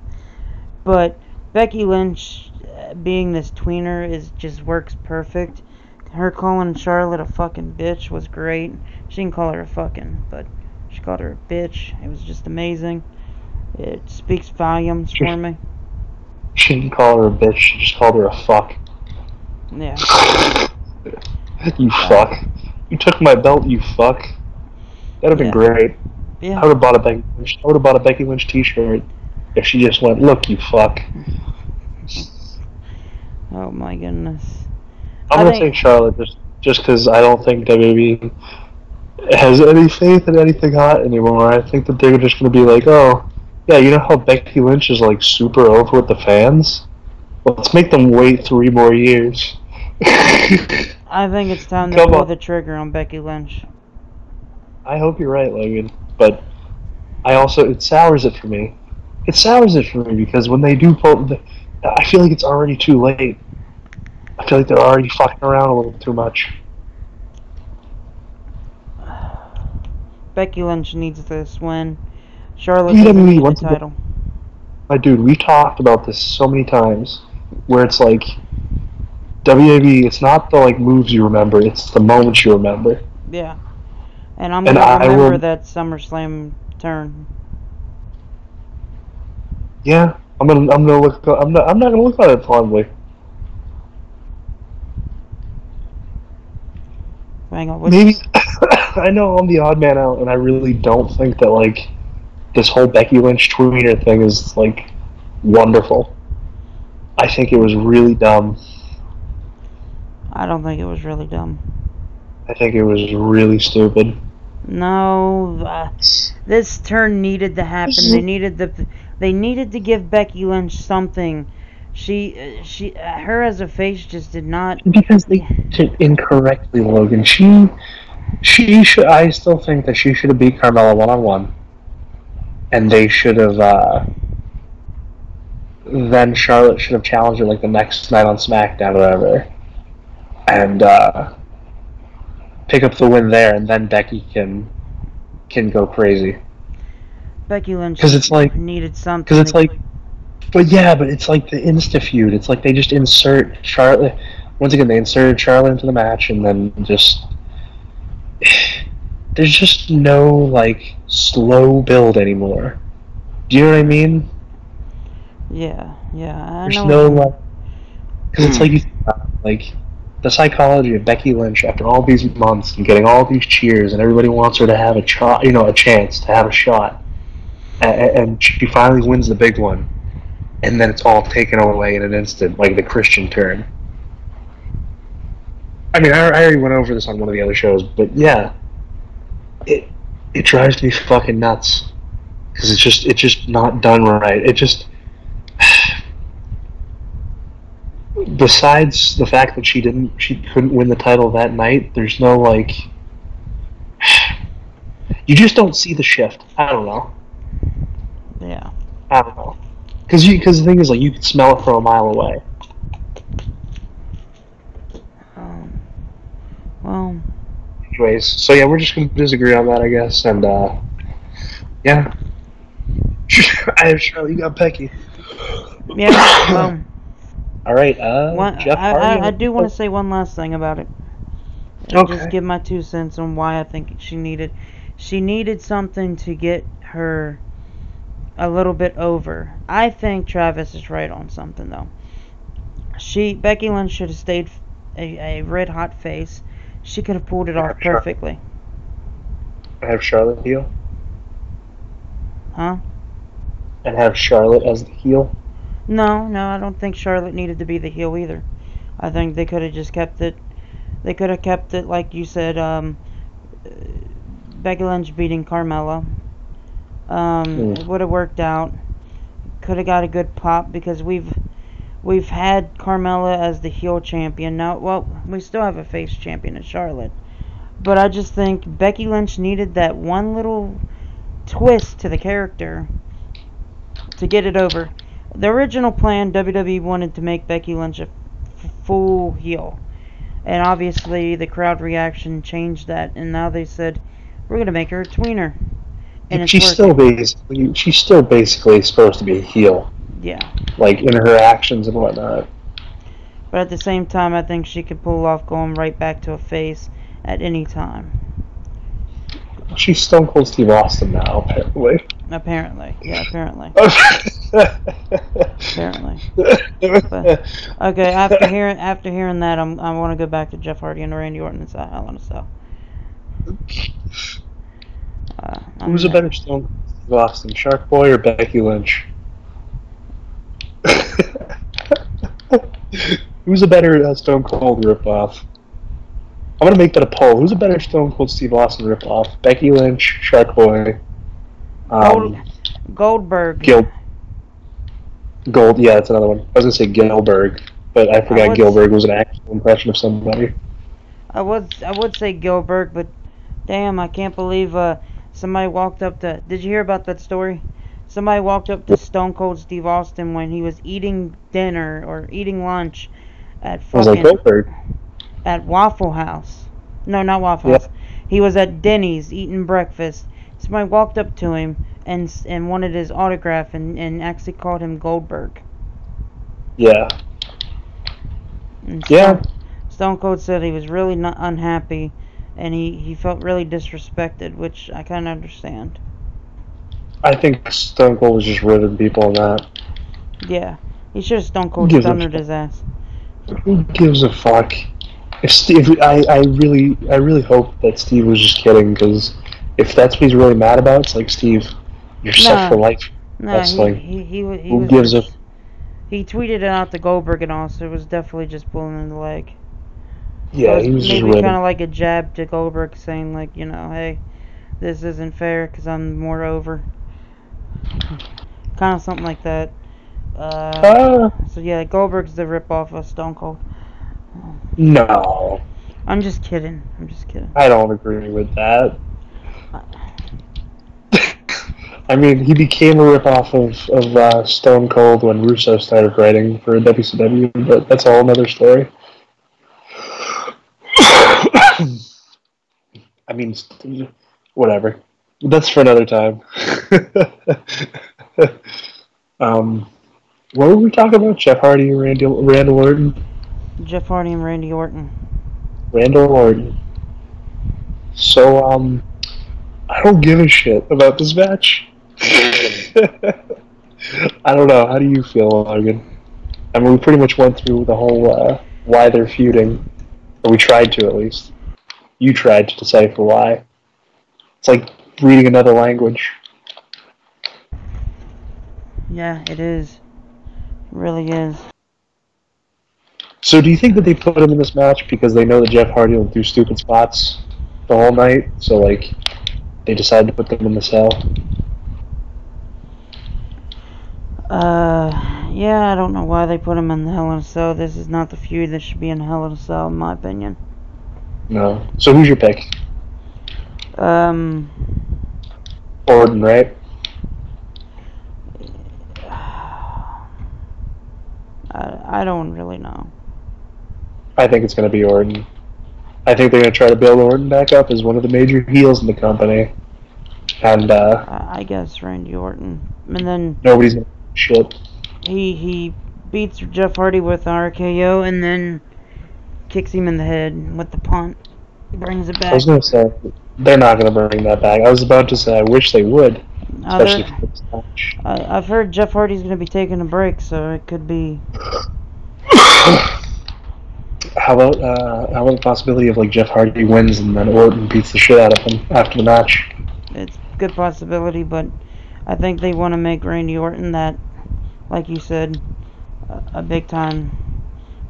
But Becky Lynch, being this tweener, just works perfect. Her calling Charlotte a fucking bitch was great. She didn't call her a fucking, but she called her a bitch. It was just amazing. It speaks volumes for me. She didn't call her a bitch. She just called her a fuck. Yeah. You fuck. You took my belt, you fuck. That'd have been great. Yeah. I would have bought a Becky Lynch t-shirt if she just went, look, you fuck. Oh my goodness. I'm gonna say Charlotte just because I don't think WWE has any faith in anything hot anymore. I think that they're just gonna be like, oh, yeah, you know how Becky Lynch is like super over with the fans? Well, let's make them wait 3 more years. I think it's time to pull the trigger on Becky Lynch. I hope you're right, Logan. But it sours it for me. It sours it for me because when they do pull, I feel like it's already too late. I feel like they're already fucking around a little too much. Becky Lynch needs this win. Charlotte doesn't need the title. My dude, we talked about this so many times, where it's like WWE. It's not the like moves you remember; it's the moments you remember. Yeah, and I'm gonna remember that SummerSlam turn. Yeah, I'm gonna look. I'm not gonna look at it fondly. Hang on, maybe I know I'm the odd man out, and I really don't think that like this whole Becky Lynch tweener thing is like wonderful. I think it was really dumb. I don't think it was really dumb. I think it was really stupid. No, this turn needed to happen. They needed to give Becky Lynch something. Her as a face just did not. Because they did incorrectly, Logan. She should. I still think that she should have beat Carmella 1-on-1, and they should have. Then Charlotte should have challenged her like the next night on SmackDown or whatever, and pick up the win there, and then Becky can go crazy. Becky Lynch needed something. Because it's like. But it's like the Insta feud. It's like they just insert Charlotte. Once again, they inserted Charlotte into the match, and then just there's just no like slow build anymore. Do you know what I mean? Yeah. There's no like because it's like the psychology of Becky Lynch after all these months and getting all these cheers, and everybody wants her to have a chance to have a shot, and she finally wins the big one. and then it's all taken away in an instant, like the Christian turn. I mean, I already went over this on one of the other shows, but yeah, it drives me fucking nuts because it's just not done right. It just, besides the fact that she couldn't win the title that night, there's no like, you just don't see the shift. I don't know. Yeah. I don't know. Because the thing is, like, you can smell it from a mile away. Well. Anyways, so yeah, we're just going to disagree on that, I guess, and, yeah. I have Charlie, you got Becky. Yeah, well. Alright, Jeff Hardy. I do want to say one last thing about it. Okay. Just give my 2 cents on why I think she needed something to get her a little bit over. I think Travis is right on something, though. Becky Lynch should have stayed a red hot face. She could have pulled it off perfectly. Have Charlotte heel? Huh? And have Charlotte as the heel? No, I don't think Charlotte needed to be the heel either. I think they could have just kept it. They could have kept it like you said. Becky Lynch beating Carmella. It would have worked out. Could have got a good pop because we've had Carmella as the heel champion now. Well, we still have a face champion in Charlotte, but I just think Becky Lynch needed that one little twist to the character to get it over. The original plan, WWE wanted to make Becky Lynch a full heel, and obviously the crowd reaction changed that, and now they said we're gonna make her a tweener. And she's still basically supposed to be a heel. Yeah. Like in her actions and whatnot. But at the same time, I think she could pull off going right back to a face at any time. She's Stone Cold Steve Austin now, apparently. Apparently. Apparently. But, okay, after hearing that, I want to go back to Jeff Hardy and Randy Orton and Hell in a Cell. Who's a better Stone Cold Steve Austin, Shark Boy or Becky Lynch? Who's a better Stone Cold ripoff? I'm gonna make that a poll. Who's a better Stone Cold Steve Austin ripoff? Becky Lynch, Shark Boy, Goldberg. Gold. Yeah, that's another one. I was gonna say Gilberg, but I forgot Gilberg was an actual impression of somebody. I would say Gilberg, but damn, I can't believe somebody walked up to. Did you hear about that story? Somebody walked up to Stone Cold Steve Austin when he was eating dinner or eating lunch at fucking Goldberg. At Waffle House. No, not Waffle House. He was at Denny's eating breakfast. Somebody walked up to him and wanted his autograph and actually called him Goldberg. Yeah. And yeah. Stone Cold said he was really not unhappy and he felt really disrespected, which I kind of understand. I think Stone Cold was just ribbing people on that. Yeah. He should have Stone Cold thundered his ass. Who gives a fuck? If Steve, I really hope that Steve was just kidding, because if that's what he's really mad about, it's like, Steve, you're set for life. No, Who gives a... He tweeted it out to Goldberg and all, so it was definitely just pulling in the leg. Yeah, he was just maybe kind of like a jab to Goldberg, saying like, you know, hey, this isn't fair because I'm more over. Kind of something like that. So yeah, Goldberg's the ripoff of Stone Cold. No. I'm just kidding. I don't agree with that. I mean, he became a ripoff of Stone Cold when Russo started writing for WCW, but that's a whole other story. I mean, whatever. That's for another time. What were we talking about? Jeff Hardy and Randall Orton? Jeff Hardy and Randy Orton. Randall Orton. So, I don't give a shit about this match. I don't know. How do you feel, Logan? I mean, we pretty much went through the whole why they're feuding. Or we tried to, at least. You tried to decipher why. It's like reading another language. Yeah, it is. really is. So do you think that they put him in this match because they know that Jeff Hardy will do stupid spots the whole night? So, like, they decided to put them in the cell? Yeah, I don't know why they put him in the Hell in a Cell. This is not the feud that should be in Hell in a Cell, in my opinion. No. So who's your pick? Orton, right? I don't really know. I think it's going to be Orton. I think they're going to try to build Orton back up as one of the major heels in the company. And, I guess Randy Orton. And then nobody's going to shit. he beats Jeff Hardy with RKO and then kicks him in the head with the punt. Brings it back. I was going to say, they're not going to bring that back. I was about to say, I wish they would. Especially for this match. I've heard Jeff Hardy's going to be taking a break, so it could be... How about the possibility of, like, Jeff Hardy wins and then Orton beats the shit out of him after the match? It's a good possibility, but I think they want to make Randy Orton that, like you said, a big time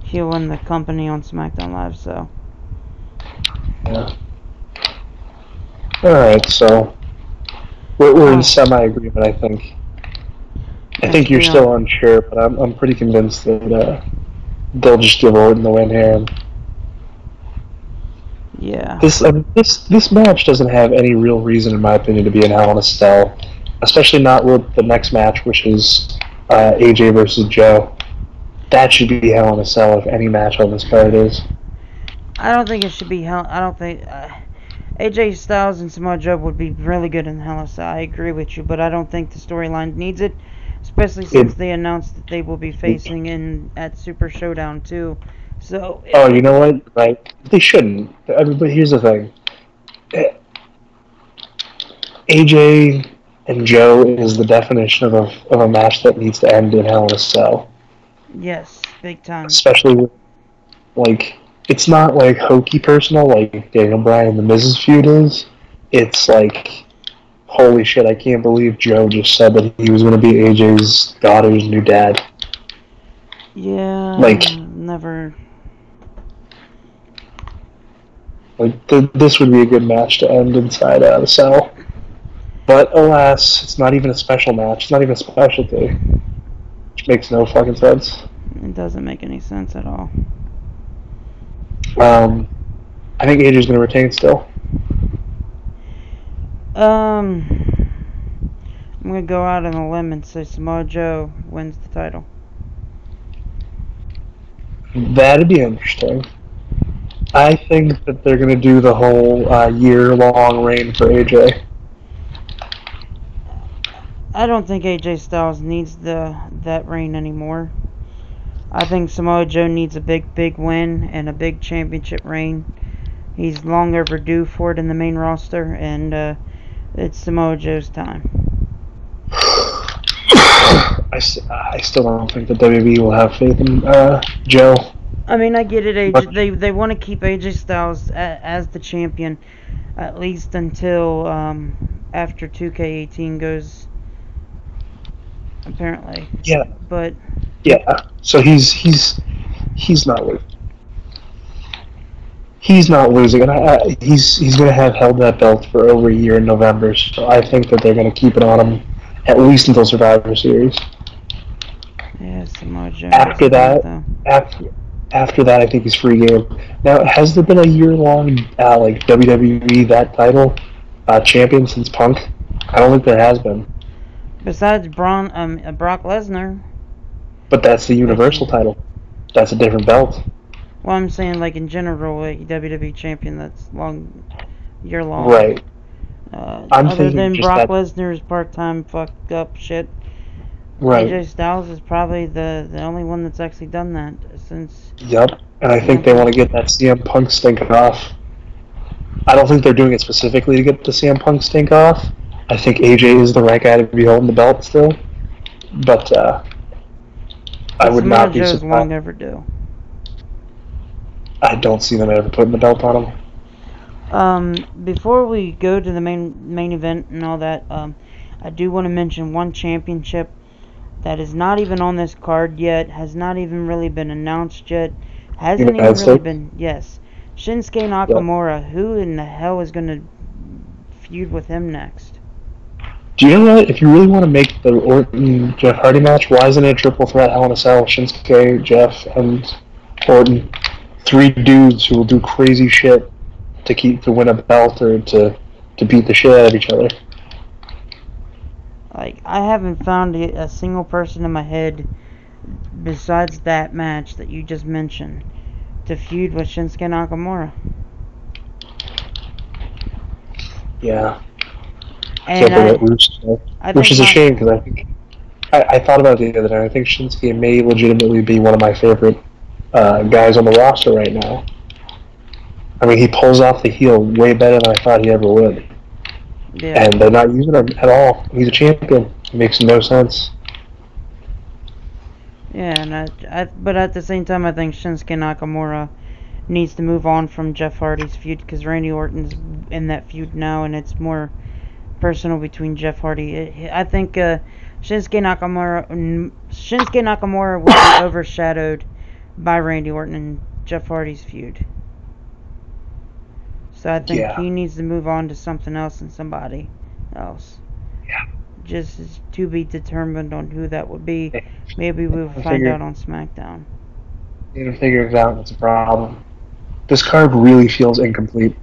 heel in the company on SmackDown Live, so... Yeah. Alright, so... We're in semi-agreement, I think. I think you're still unsure, but I'm pretty convinced that they'll just give Orton the win here. Yeah. This match doesn't have any real reason, in my opinion, to be in Hell in a Cell, especially not with the next match, which is AJ versus Joe. That should be Hell in a Cell if any match on this card is. I don't think it should be Hell. I don't think AJ Styles and Samoa Joe would be really good in Hell in a Cell. I agree with you, but I don't think the storyline needs it, especially since they announced that they will be facing at Super Showdown too. So. Oh, you know what? Right? They shouldn't. I mean, but here's the thing. AJ and Joe is the definition of a match that needs to end in Hell in a Cell. Yes, big time. Especially with, like, it's not like hokey personal like Daniel Bryan and the Miz's feud is. It's like, holy shit, I can't believe Joe just said that he was going to be AJ's daughter's new dad. Yeah, like, never. Like, this would be a good match to end inside the cell. But alas, it's not even a special match. It's not even a specialty. Which makes no fucking sense. It doesn't make any sense at all. I think AJ's going to retain still. I'm going to go out on a limb and say Samoa Joe wins the title. That'd be interesting. I think that they're going to do the whole year-long reign for AJ. I don't think AJ Styles needs that reign anymore. I think Samoa Joe needs a big win and a big championship reign. He's long overdue for it in the main roster, and it's Samoa Joe's time. I still don't think that WWE will have faith in Joe. I mean, I get it. AJ, they want to keep AJ Styles as the champion, at least until after 2K18 goes. Apparently. Yeah. But. Yeah. So he's not losing. He's not losing, and he's going to have held that belt for over a year in November. So I think that they're going to keep it on him at least until Survivor Series. Yeah, Samoa Joe. After that, I think he's free game. Now, has there been a year-long like WWE that title champion since Punk? I don't think there has been. Besides Brock Lesnar. But that's the Universal title. That's a different belt. Well, I'm saying, like, in general, a WWE champion that's year long. Right. Other than Brock Lesnar's part-time fucked up shit. Right. AJ Styles is probably the only one that's actually done that since. Yep. And I think they want to get that CM Punk stink off. I don't think they're doing it specifically to get the CM Punk stink off. I think AJ is the right guy to be holding the belt still. But I would not be surprised. Long overdue. I don't see them ever putting the belt on him. Before we go to the main event and all that, I do want to mention one championship that is not even on this card yet, has not even really been announced yet, hasn't even United really States? been, yes, Shinsuke Nakamura. Who in the hell is going to feud with him next? Do you know what? If you really want to make the Orton Jeff Hardy match, why isn't it a triple threat Hell in a Cell? Shinsuke, Jeff, and Orton. 3 dudes who will do crazy shit to win a belt or to beat the shit out of each other. Like, I haven't found a single person in my head besides that match that you just mentioned to feud with Shinsuke Nakamura. Yeah. And Which is a shame, because I think I thought about it the other day. I think Shinsuke may legitimately be one of my favorite guys on the roster right now. I mean, he pulls off the heel way better than I thought he ever would. Yeah. And they're not using him at all. He's a champion. It makes no sense. Yeah, and but at the same time, I think Shinsuke Nakamura needs to move on from Jeff Hardy's feud, because Randy Orton's in that feud now, and it's more personal between Jeff Hardy. I think Shinsuke Nakamura will be overshadowed by Randy Orton and Jeff Hardy's feud. So I think he needs to move on to something else and somebody else. Yeah. Just is to be determined on who that would be. Maybe we'll find out on SmackDown. Need to figure it out. That's a problem. This card really feels incomplete.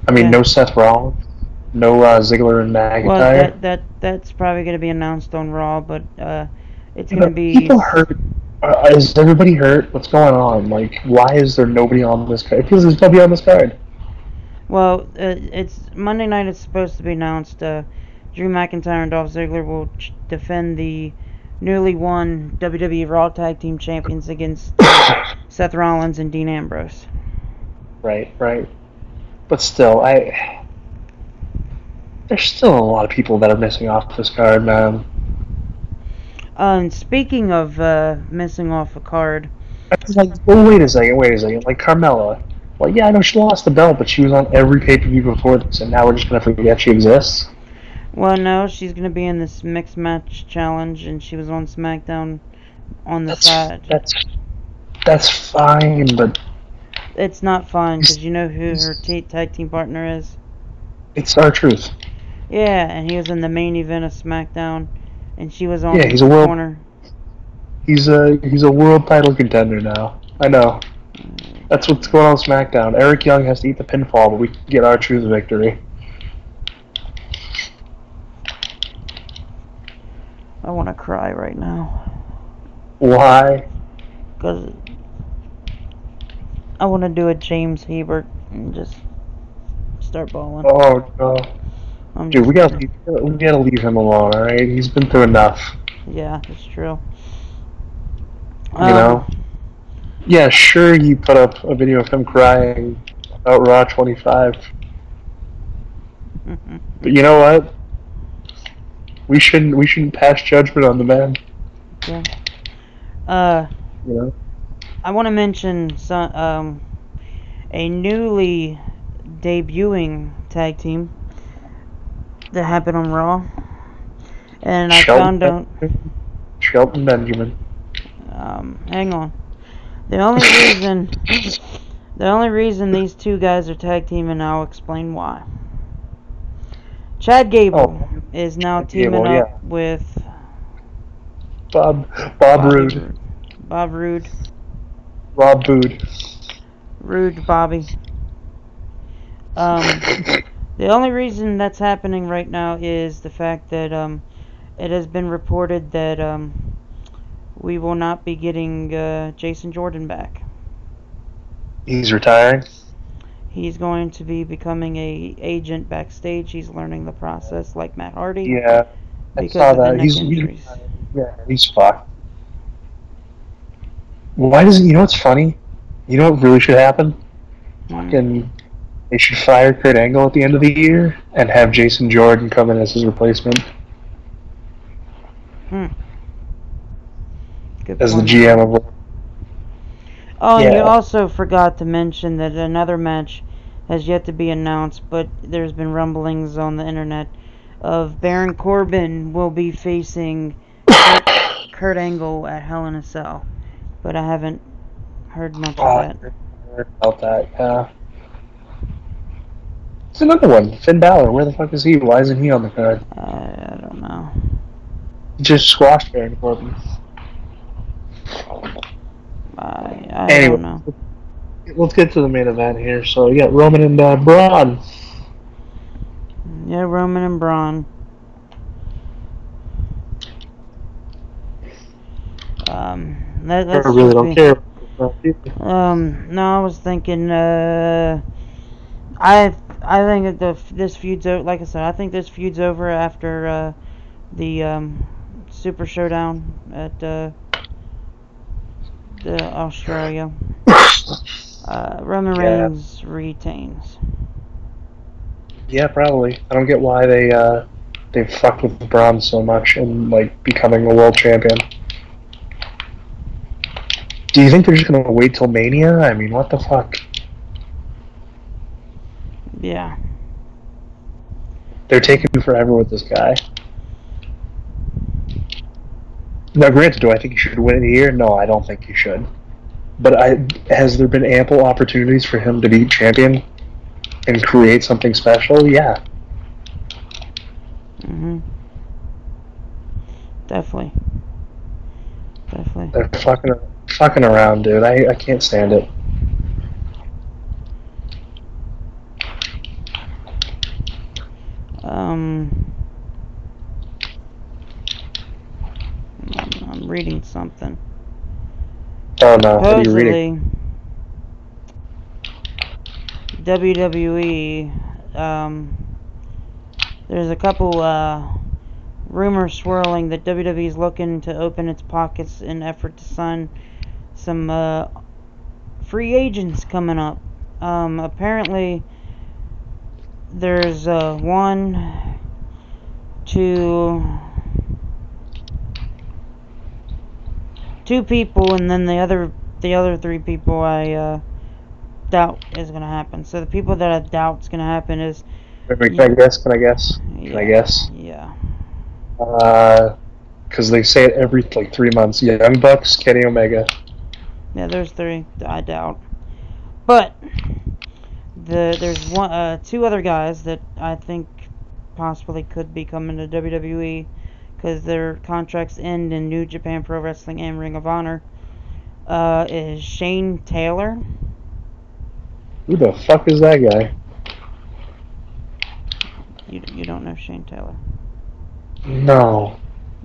I mean, no Seth Rollins, no Ziggler and McIntyre. Well, that's probably going to be announced on Raw, but it's going to be... People hurt. Is everybody hurt? What's going on? Like, why is there nobody on this card? It feels there's nobody on this card. Well, it's Monday night. It's supposed to be announced. Drew McIntyre and Dolph Ziggler will defend the newly won WWE Raw Tag Team Champions against Seth Rollins and Dean Ambrose. Right. But still, there's still a lot of people that are missing off this card, man. And speaking of missing off a card, It's like, well, wait a second. Like Carmella. Well, yeah, I know she lost the belt, but she was on every pay-per-view before this, and now we're just gonna forget she exists. Well, no, she's gonna be in this mixed match challenge, and she was on SmackDown on the side. That's fine, but it's not fine, because you know who her tag team partner is. It's R-Truth. Yeah, and he was in the main event of SmackDown, and she was on he's the a world corner. He's a world title contender now. I know. That's what's going on SmackDown. Eric Young has to eat the pinfall, but we can get R-Truth victory. I want to cry right now. Why? Because I want to do a James Hebert and just start balling. Oh no, dude, we gotta leave him alone. All right, he's been through enough. Yeah, that's true. You know. Yeah, sure. He put up a video of him crying about Raw 25. But you know what? We shouldn't pass judgment on the man. Yeah. You know. I want to mention some a newly debuting tag team that happened on Raw, and I found out. Shelton Benjamin. Hang on. The only reason these two guys are tag teaming, I'll explain why. Chad Gable is now teaming up with Bob Roode. Bob Roode. Rob Bood. Rude Bobby. The only reason that's happening right now is the fact that it has been reported that we will not be getting Jason Jordan back. He's retiring? He's going to be becoming a agent backstage. He's learning the process like Matt Hardy. Yeah, I saw that. He's fucked. Why doesn't... You know what's funny? You know what really should happen? Fucking... They should fire Kurt Angle at the end of the year and have Jason Jordan come in as his replacement. As the GM of... Oh, and you also forgot to mention that another match has yet to be announced, but there's been rumblings on the internet of Baron Corbin will be facing Kurt Angle at Hell in a Cell, but I haven't heard much Oh, of that. I heard about that, yeah. It's another one. Finn Balor. Where the fuck is he? Why isn't he on the card? I don't know. Just squashed Baron Corbin. I Anyway, don't know. let's get to the main event here. So we got Roman and Braun. Yeah, Roman and Braun. I That's really don't care. No, I was thinking. I think that this feud's over. Like I said, I think this feud's over after the Super Showdown at the Australia. Roman Reigns retains. Yeah, probably. I don't get why they fucked with Braun so much and like becoming a world champion. Do you think they're just gonna wait till Mania? I mean, what the fuck? Yeah. They're taking forever with this guy. Now, granted, do I think he should win it here? No, I don't think he should. But has there been ample opportunities for him to be champion and create something special? Yeah. Definitely. They're fucking around, dude. I can't stand it. I'm reading something. Oh no, what are you Supposedly, reading? WWE, there's a couple rumors swirling that WWE is looking to open its pockets in effort to sign some free agents coming up. Apparently, there's one, two people, and then the other three people I doubt is gonna happen. So the people that I doubt is gonna happen is. Wait, can I guess? Can I guess? Yeah. Because they say it every like 3 months. Young Bucks, Kenny Omega. Yeah, there's three. I doubt. But there's two other guys that I think possibly could be coming to WWE because their contracts end in New Japan Pro Wrestling and Ring of Honor. Is Shane Taylor. Who the fuck is that guy? You don't know Shane Taylor? No.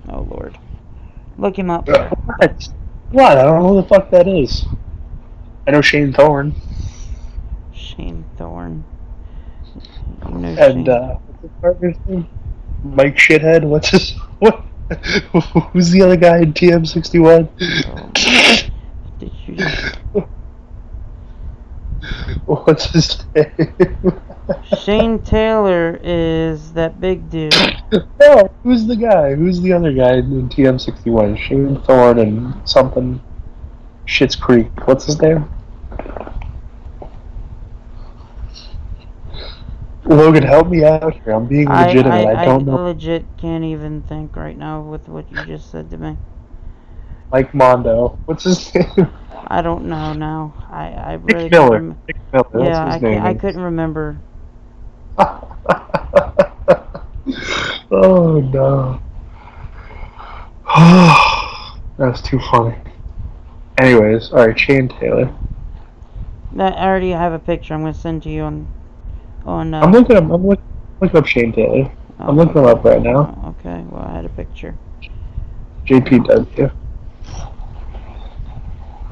Oh Lord, look him up. What? I don't know who the fuck that is. I know Shane Thorne. Shane Thorne. You know And what's his partner's name? Mike Shithead. What's his what? Who's the other guy in TM61? Did you just... What's his name? Shane Taylor is that big dude. No, who's the guy? Who's the other guy in TM61? Shane Thorne and something. Schitt's Creek. What's his name? Logan, help me out here. I'm being legitimate. I don't know. I legit can't even think right now with what you just said to me. Mike Mondo. What's his name? I don't know now. I really Nick Miller. couldn't Nick Miller. That's yeah, his name. I couldn't remember. Oh no. That's too funny. Anyways, alright, Shane Taylor. I already have a picture I'm gonna send to you on I'm looking up Shane Taylor. I'm looking him up right now. Okay, well I had a picture. JPW.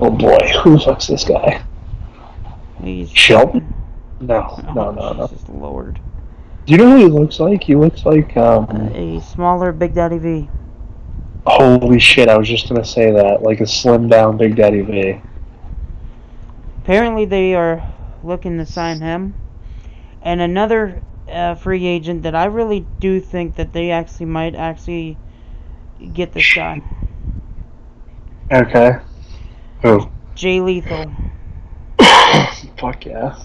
Oh boy, who the fuck's this guy? He's Shelton? No. Jesus Lord. Do you know who he looks like? He looks like a smaller Big Daddy V. Holy shit, I was just gonna say that. Like a slim down Big Daddy V. Apparently they are looking to sign him. And another free agent that I really do think that they might get this guy. Okay. Who? Jay Lethal. Fuck yeah.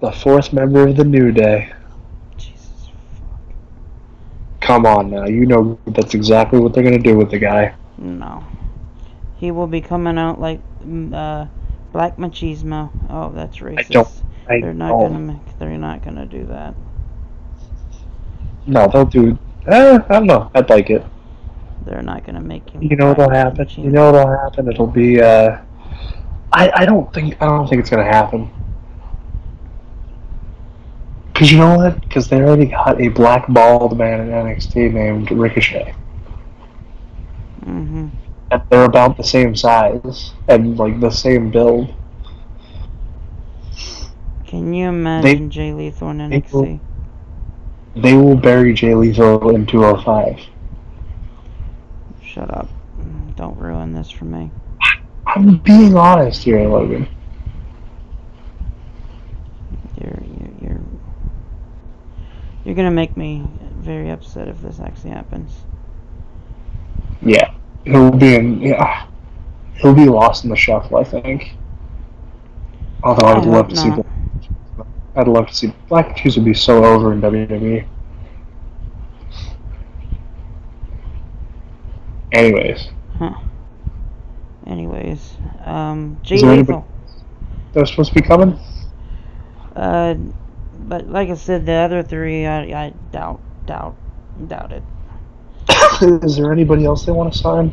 The fourth member of the New Day. Jesus fuck. Come on now, you know that's exactly what they're gonna do with the guy. No. He will be coming out like Black Machismo. Oh, that's racist. They're not gonna do that. No, they'll do. I don't know. I'd like it. They're not gonna make him. You know what'll happen? Machismo. You know what'll happen? It'll be. I don't think it's gonna happen. Because you know what? Because they already got a black bald man in NXT named Ricochet. Mm-hmm. And they're about the same size and like the same build. Can you imagine Jay Lethal in NXT? They will bury Jay Lethal in 205. Shut up. Don't ruin this for me. I'm being honest here, Logan. You're gonna make me very upset if this actually happens. Yeah, he'll be lost in the shuffle, I think. Although I'd love to see that. I'd love to see Black Shoes would be so over in WWE. Anyways. Huh. Anyways, Jay Lethal. They're supposed to be coming? But like I said, the other three, I doubt it. Is there anybody else they want to sign?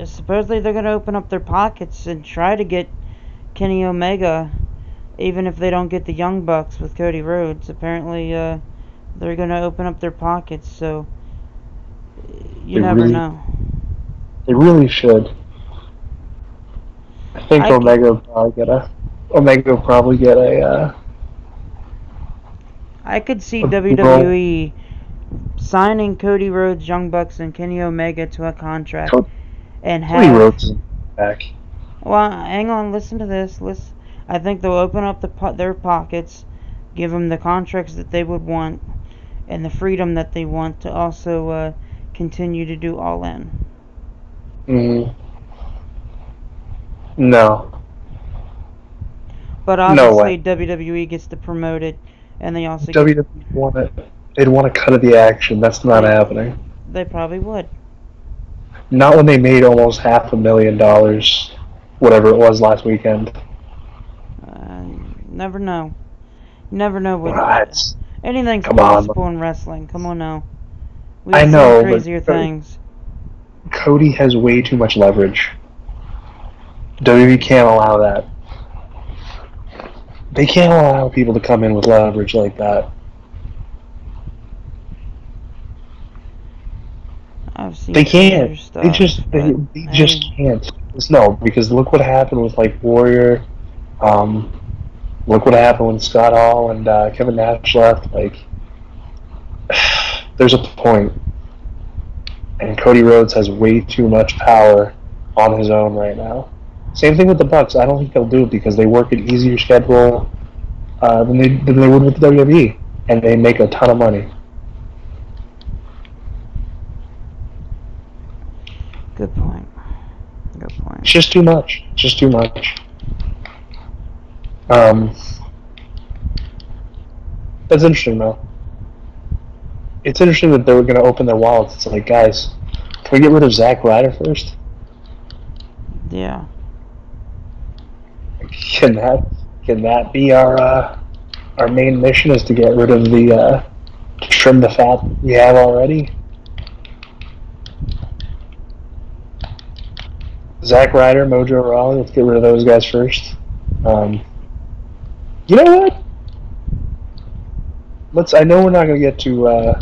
Supposedly they're going to open up their pockets and try to get Kenny Omega, even if they don't get the Young Bucks with Cody Rhodes. Apparently, they're going to open up their pockets, so you never know. They really should. I think Omega will probably get a. I could see WWE signing Cody Rhodes, Young Bucks, and Kenny Omega to a contract and have. Cody Rhodes is back. Well, hang on. Listen to this. I think they'll open up their pockets, give them the contracts that they would want, and the freedom that they want to also continue to do All In. No. But obviously, WWE gets to promote it, and they also they'd want a cut of the action. That's not happening. They probably would. Not when they made almost $500,000, whatever it was last weekend. Never know. Never know what. Anything's possible in wrestling. Come on now. I know, crazier things. Cody has way too much leverage. WWE can't allow that. They can't allow people to come in with leverage like that. They can't. They just can't. No, because look what happened with like Warrior. Look what happened when Scott Hall and Kevin Nash left. Like, there's a point, and Cody Rhodes has way too much power on his own right now. Same thing with the Bucks. I don't think they'll do it because they work an easier schedule than they would with the WWE, and they make a ton of money. Good point. It's just too much. It's just too much. That's interesting, though. It's interesting that they were going to open their wallets. It's like, guys, can we get rid of Zack Ryder first? Yeah. Can that be our main mission? Is to get rid of to trim the fat we have already? Zack Ryder, Mojo Rawley, let's get rid of those guys first. You know what? I know we're not going to get to,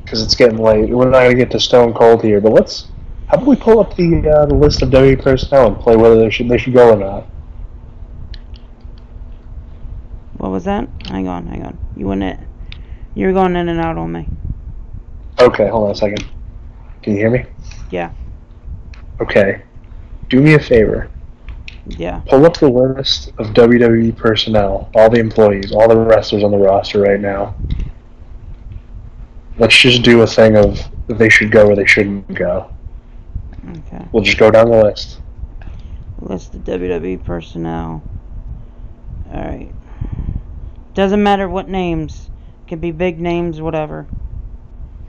because it's getting late, we're not going to get to Stone Cold here, but how about we pull up the list of WWE personnel and play whether they should go or not? What was that? Hang on. You were going in and out on me. Okay, hold on a second. Can you hear me? Yeah. Okay. Do me a favor. Yeah. Pull up the list of WWE personnel, all the employees, all the wrestlers on the roster right now. Let's just do a thing of they should go or they shouldn't go. Okay. We'll just go down the list. List of WWE personnel. Alright. Doesn't matter what names. Could be big names, whatever.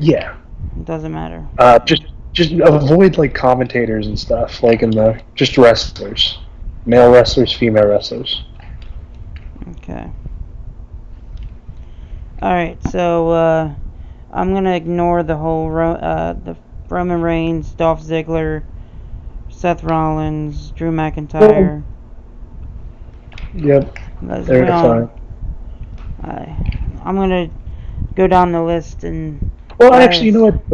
Yeah. It doesn't matter. Just avoid like commentators and stuff, like in the just wrestlers, male wrestlers, female wrestlers. Okay. Alright, so I'm gonna ignore the whole the Roman Reigns, Dolph Ziggler, Seth Rollins, Drew McIntyre. Yep, Because they're fine. I'm gonna go down the list and. Well, actually, you know what?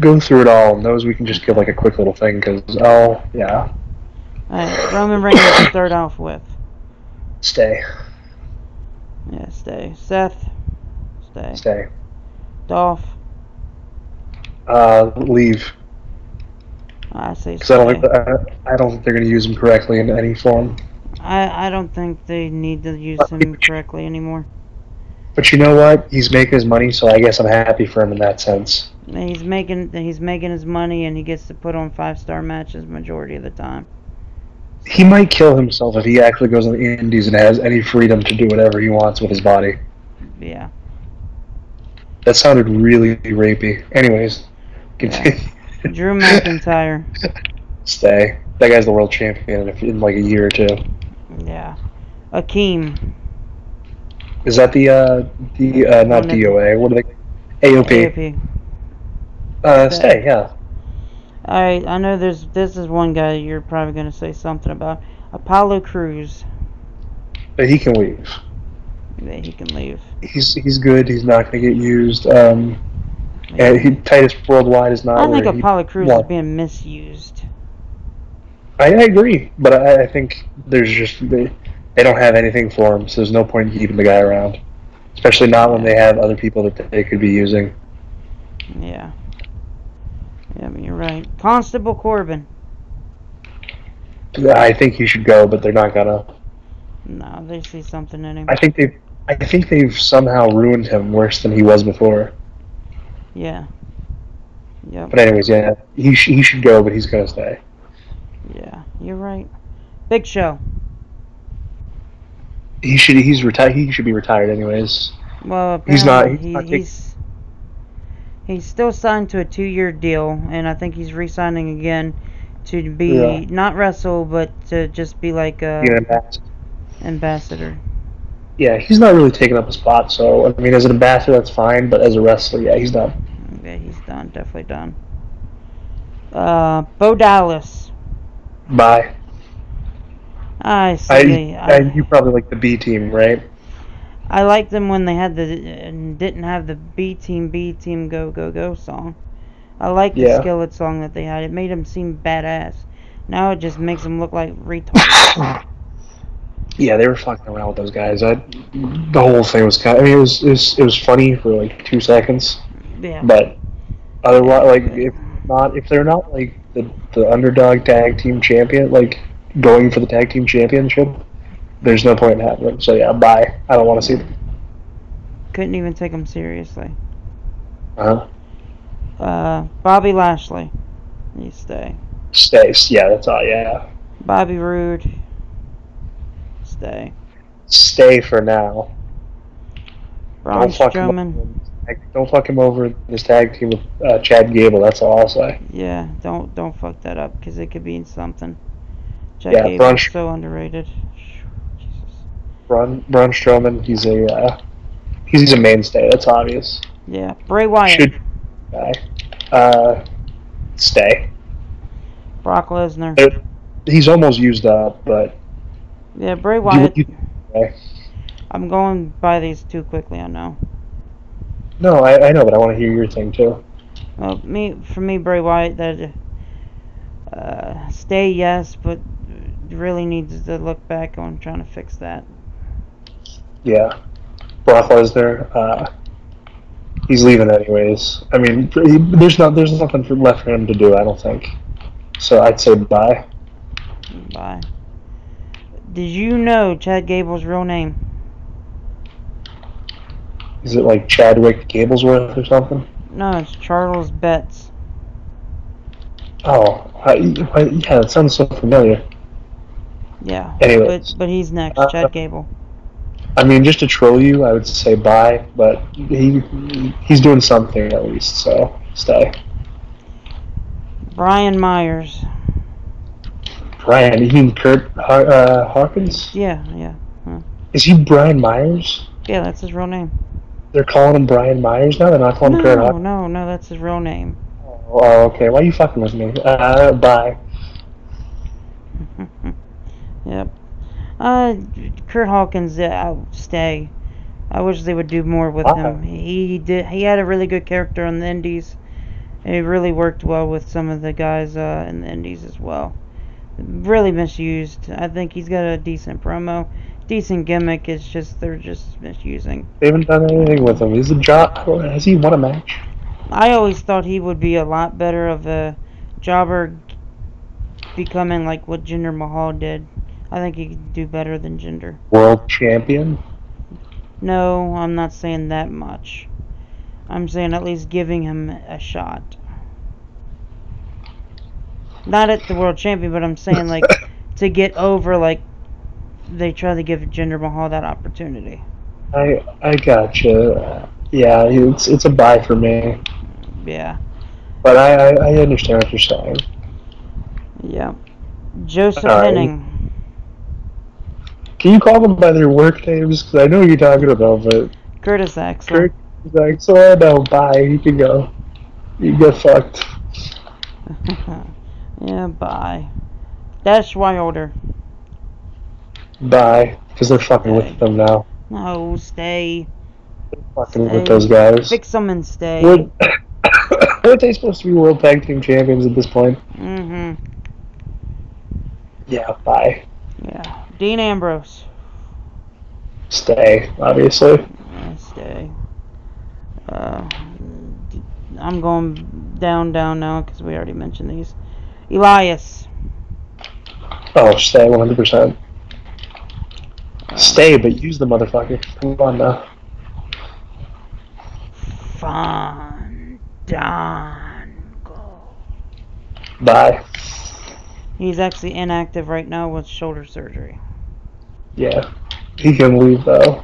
Go through it all, and those we can just give like a quick little thing, because yeah. Alright, Roman Reigns to start off with. Stay. Yeah, stay. Seth. Stay. Stay. Dolph. Leave. I say Because stay. I don't think they're going to use him correctly in any form. I don't think they need to use him correctly anymore. But you know what? He's making his money, so I guess I'm happy for him in that sense. He's making his money, and he gets to put on 5-star matches majority of the time. He might kill himself if he actually goes on the indies and has any freedom to do whatever he wants with his body. Yeah. That sounded really rapey. Anyways, continue. Yeah. Drew McIntyre. Stay. That guy's the world champion in like a year or two. Yeah. Akeem. Is that the not DOA? What are they? AOP. Stay. Yeah. Alright, I know this is one guy you're probably going to say something about. Apollo Crews. But he can leave. Yeah, he can leave. He's good. He's not going to get used. And Titus Worldwide is not. I think Apollo Crews is being misused. I agree, but I think there's just they don't have anything for him, so there's no point in keeping the guy around, especially not when they have other people that they could be using. Yeah. Yeah, I mean, you're right. Constable Corbin. I think he should go, but they're not gonna. No, they see something in him. I think they've somehow ruined him worse than he was before. Yeah. Yep. But anyways, yeah, he should go, but he's gonna stay. Yeah, you're right. Big Show. He's retired. He should be retired anyways. Well, he's still signed to a 2-year deal, and I think he's re-signing again to be not wrestle, but to just be like a ambassador. Yeah, he's not really taking up a spot. So I mean, as an ambassador, that's fine, but as a wrestler, yeah, he's done. Yeah, he's done. Definitely done. Bo Dallas. Bye. You probably like the B team, right? I liked them when they had didn't have the B team go go go song. I liked the Skillet song that they had. It made them seem badass. Now it just makes them look like retards. Yeah, they were fucking around with those guys. The whole thing was kind of, I mean, it was funny for like 2 seconds. Yeah. But otherwise, like if they're not like the underdog tag team champion, like going for the tag team championship, there's no point in having them. So yeah, bye. I don't want to see them. Couldn't even take them seriously. Bobby Lashley. You stay. Stay. Yeah, that's all. Yeah. Bobby Roode. Stay. Stay for now. Braun Strowman. Don't fuck him over in this tag team with Chad Gable. That's all I'll say. Yeah, don't fuck that up because it could be something. Chad Gable is so underrated. Jesus. Braun Strowman. He's a mainstay. That's obvious. Yeah, Bray Wyatt. Should stay. Brock Lesnar. He's almost used up, but yeah, Bray Wyatt. I'm going by these too quickly. I know. No, I know, but I want to hear your thing too. Well, for me, Bray Wyatt, that stay, yes, but really needs to look back on trying to fix that. Yeah, Brock Lesnar, he's leaving anyways. I mean, there's nothing left for him to do, I don't think. So I'd say bye. Bye. Did you know Chad Gable's real name? Is it like Chadwick Gablesworth or something? No, it's Charles Betts. Oh, yeah, that sounds so familiar. Yeah. Anyway, but he's next, Chad Gable. I mean, just to troll you, I would say bye, but he's doing something at least, so stay. Brian Myers. Brian, you mean Kurt Hawkins? Yeah, yeah. Is he Brian Myers? Yeah, that's his real name. They're calling him Brian Myers now? They're not calling him Kurt Hawkins? No, that's his real name. Oh, okay. Why are you fucking with me? Bye. Yep. Kurt Hawkins, I'll stay. I wish they would do more with him. He had a really good character on the Indies. And he really worked well with some of the guys in the Indies as well. Really misused. I think he's got a decent promo, decent gimmick. It's just they're just misusing. They haven't done anything with him. He's a job. Has he won a match? I always thought he would be a lot better of a jobber, becoming like what Jinder Mahal did. I think he could do better than Jinder. World champion? No, I'm not saying that much. I'm saying at least giving him a shot. Not at the world champion, but I'm saying like to get over, like they try to give Jinder Mahal that opportunity. I gotcha. Yeah, it's a bye for me. Yeah. But I understand what you're saying. Yeah. Joseph All right. Henning. Can you call them by their work names? Because I know what you're talking about, but Curtis Axel. Kurt is like, so no, bye. You can go. You get fucked. Yeah, bye. Dash Wilder. Bye. Because they're fucking Stay. with them now. No, stay. They're fucking Stay. with those guys. Fix them and stay. Weren't they supposed to be World Tag Team Champions at this point? Mm-hmm. Yeah, bye. Yeah. Dean Ambrose. Stay, obviously. Yeah, stay. I'm going down now because we already mentioned these. Elias. Oh, stay 100%. Stay, but use the motherfucker. Come on now. Fandango. Bye. He's actually inactive right now with shoulder surgery. Yeah. He can leave, though.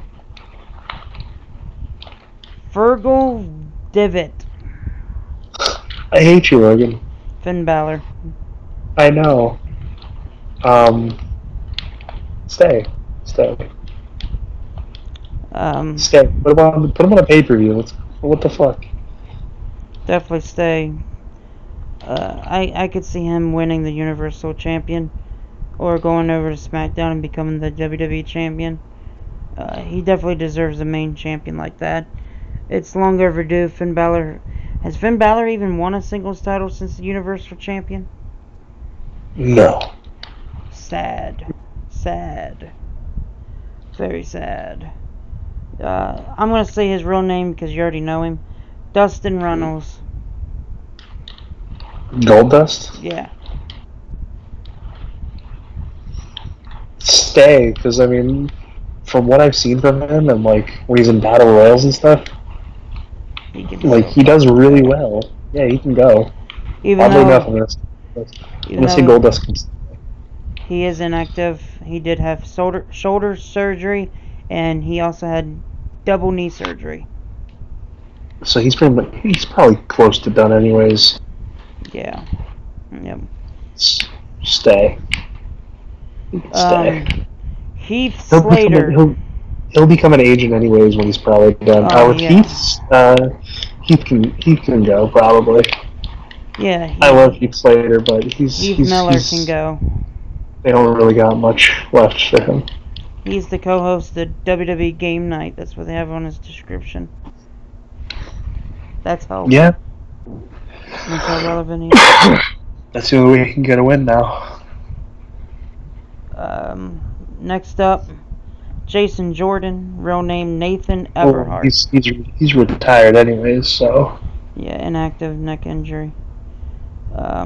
Virgil Devitt. I hate you, Logan. Finn Balor. I know. Stay. Stay. Stay. Put him on a pay-per-view. What the fuck? Definitely stay. I could see him winning the Universal Champion, or going over to SmackDown and becoming the WWE Champion. He definitely deserves a main champion like that. It's long overdue. Finn Balor. Has Finn Balor even won a singles title since the Universal Champion? No. Sad. Sad. Very sad. I'm going to say his real name because you already know him. Dustin Runnels. Goldust? Yeah. Stay, because, I mean, from what I've seen from him, and, like, when he's in Battle Royals and stuff, he does really well. Yeah, he can go. Oddly enough, I'm going to say Goldust can stay. He is inactive. He did have shoulder surgery, and he also had double knee surgery. So he's probably close to done anyways. Yeah. Yep. Stay. Stay. Heath Slater. He'll become an agent anyways when he's probably done. Yeah. Heath can go probably. Yeah. I love Heath Slater, but Heath Miller can go. They don't really got much left for him. He's the co-host of WWE Game Night. That's what they have on his description. That's how. Yeah. That's how relevant he is. That's the only way he can get a win now. Next up, Jason Jordan, real name Nathan Everhart. He's retired anyways, so. Yeah, inactive neck injury. I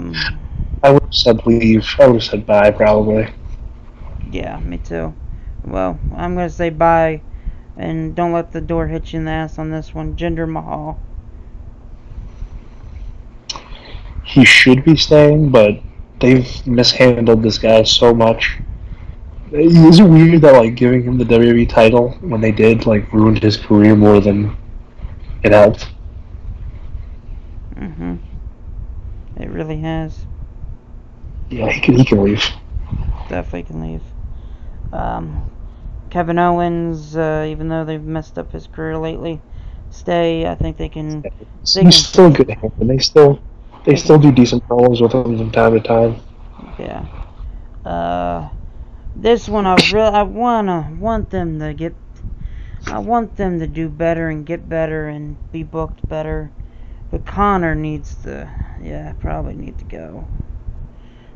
would have said leave. I would have said bye, probably. Yeah, me too. Well, I'm going to say bye, and don't let the door hit you in the ass on this one. Jinder Mahal. He should be staying, but they've mishandled this guy so much Is it weird that like giving him the WWE title when they did like ruined his career more than it helped? It really has. Yeah, he can leave. Definitely can leave. Kevin Owens, even though they've messed up his career lately, stay. I think they can. He's still in good hands, and they still do decent promos with him from time to time. Yeah. This one I want them to get. I want them to do better and get better and be booked better. But Connor needs to. Yeah, probably need to go.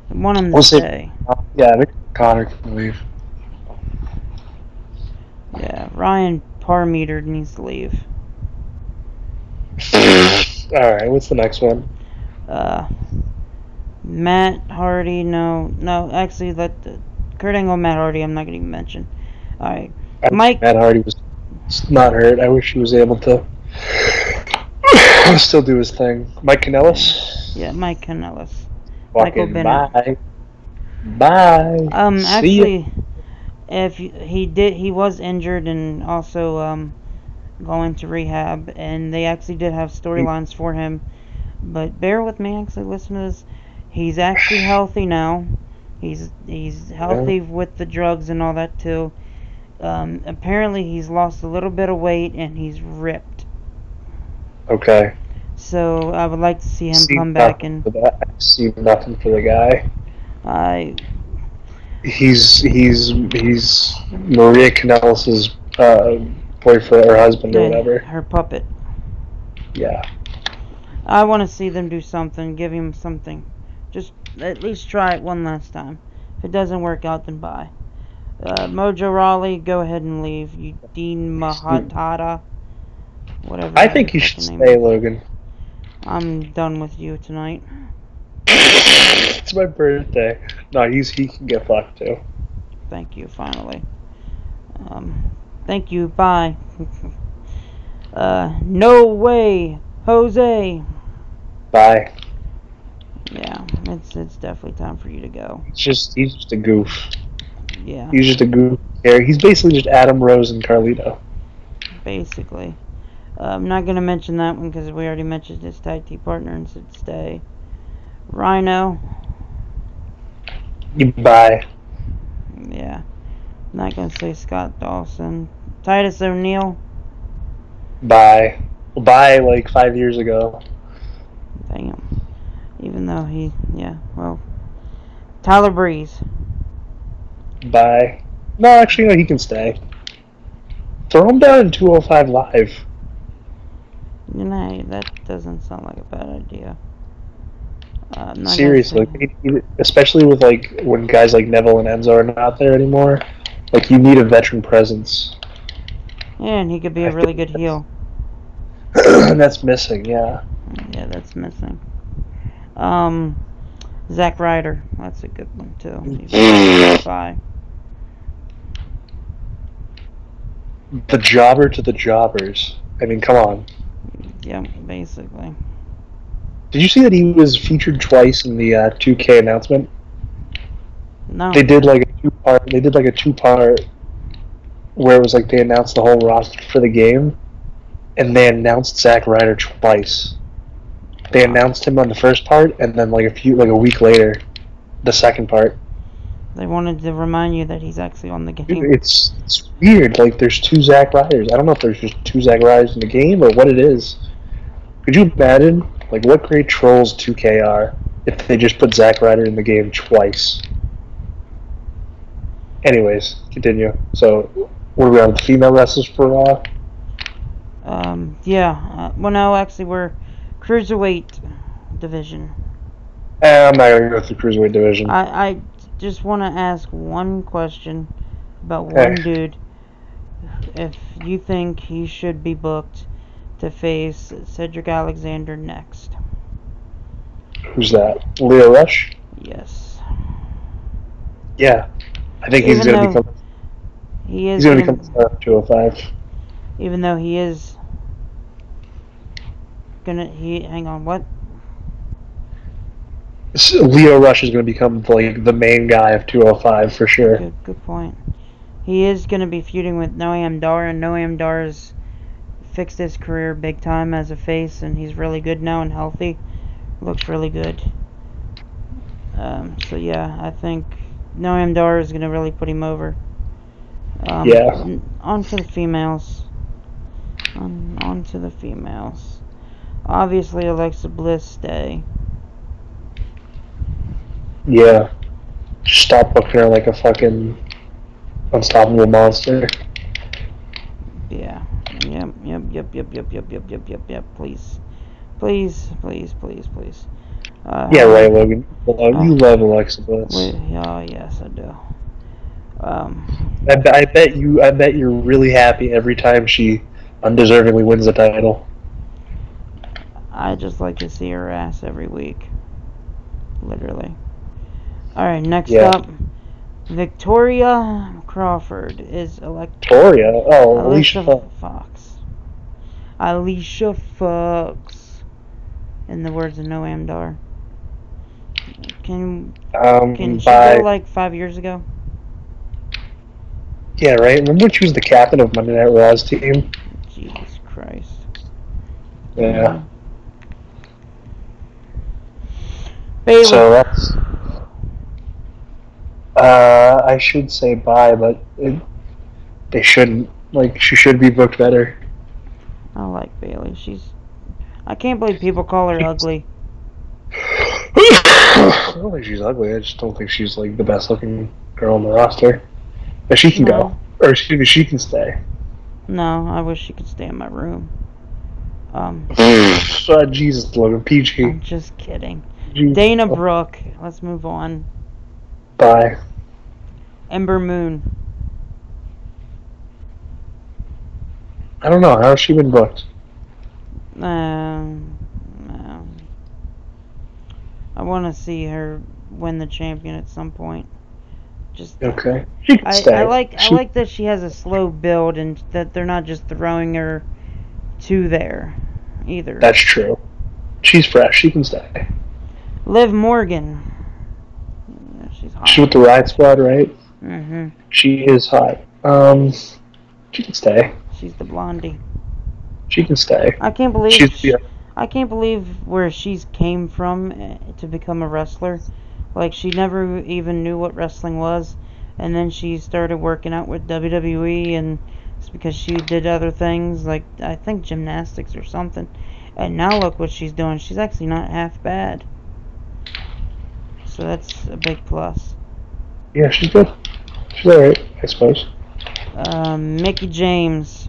I want him to stay. Yeah, I think Connor can leave. Yeah, Ryan Parmeter needs to leave. Alright, what's the next one? Matt Hardy, no, actually, Kurt Angle, Matt Hardy, I'm not going to even mention. Alright, Mike. Matt Hardy was not hurt. I wish he was able to still do his thing. Mike Kanellis? Yeah, Mike Kanellis. Michael Bennett. Bye. Actually, if he was injured and also going to rehab, and they actually did have storylines for him. But bear with me, actually listen to this. He's actually healthy now. He's healthy with the drugs and all that too. Apparently he's lost a little bit of weight and he's ripped. Okay. So I would like to see him come back and. I see nothing for the guy. He's Maria Kanellis' boyfriend or husband or whatever. Her puppet. Yeah. I want to see them do something, give him something. Just at least try it one last time. If it doesn't work out, then bye. Mojo Rawley, go ahead and leave. You Dean Mahatata. Whatever. I think you should stay, Logan. I'm done with you tonight. It's my birthday. No, he can get fucked too. Thank you, finally. Thank you, bye. No way, Jose. Bye. Yeah, it's definitely time for you to go. He's just a goof. Yeah. He's just a goof. He's basically just Adam Rose and Carlito. Basically. I'm not going to mention that one because we already mentioned his tag team partner and said stay. Rhino. Bye. Yeah. Not going to say Scott Dawson. Titus O'Neil. Bye. Bye like 5 years ago. Damn. Even though well. Tyler Breeze. Bye. No, actually, no, he can stay. Throw him down in 205 Live. You know, that doesn't sound like a bad idea. Seriously, especially with like when guys like Neville and Enzo are not there anymore, like you need a veteran presence. Yeah, and he could be a really good heel. And that's missing, yeah. Yeah, that's missing. Zack Ryder, that's a good one too. Bye. The jobber to the jobbers. I mean, come on. Yeah, basically. Did you see that he was featured twice in the 2K announcement? No. They did like a two-part where it was like they announced the whole roster for the game, and they announced Zack Ryder twice. They announced him on the first part, and then like a week later, the second part. They wanted to remind you that he's actually on the game. It's weird. Like there's two Zack Ryders. I don't know if there's just two Zack Ryders in the game or what it is. Could you imagine? Like, what great trolls 2K are if they just put Zack Ryder in the game twice. Anyways, continue. So, what are we on? The female wrestlers for Raw? Yeah. Well, no, actually, we're Cruiserweight division. I'm not going to go through Cruiserweight division. I just want to ask one question about one dude. If you think he should be booked to face Cedric Alexander next. Who's that? Leo Rush? Yes. Yeah. I think he's going to become... He's going to become star of 205. Even though he is... Hang on, what? Leo Rush is going to become like the main guy of 205 for sure. Good point. He is going to be feuding with Noam Dar, and Noam Dar's fixed his career big time as a face, and he's really good now and healthy. Looks really good. So yeah, I think Noam Dar is going to really put him over. Yeah. On to the females. On to the females. Obviously, Alexa Bliss stay. Yeah. Stop booking her like a fucking unstoppable monster. Yeah. Yep. Please. Yeah, right, Logan. You love Alexa Bliss. Oh, yes, I do. I bet you're really happy every time she undeservingly wins the title. I just like to see her ass every week. Literally. Alright, next up, Victoria Crawford is Victoria? Oh, Alicia Fox. Alicia Fox. In the words of Noam Dar. Can she go like 5 years ago? Yeah, right? Remember when she was the captain of Monday Night Raw's team? Jesus Christ. Yeah. Bayley. So that's... I should say bye, but they shouldn't. Like, she should be booked better. I like Bayley. I can't believe people call her ugly. I don't think she's ugly. I just don't think she's, like, the best looking girl on the roster. But she can go. Or, excuse me, she can stay. No, I wish she could stay in my room. Jesus, Logan, PG. I'm just kidding. Jesus. Dana Brooke. Let's move on. Bye. Ember Moon. I don't know. How has she been booked? I want to see her win the champion at some point. Just okay. She can stay. I like that she has a slow build and that they're not just throwing her to there either. That's true. She's fresh. She can stay. Liv Morgan. She's hot. She's with the Riot Squad, right? Mm-hmm. She is hot. She can stay. She's the blondie. She can stay. I can't believe I can't believe where she's came from to become a wrestler. Like, she never even knew what wrestling was, and then she started working out with WWE, and it's because she did other things, like, I think gymnastics or something. And now look what she's doing. She's actually not half bad. So that's a big plus. Yeah, she's good. She's alright, I suppose. Mickie James.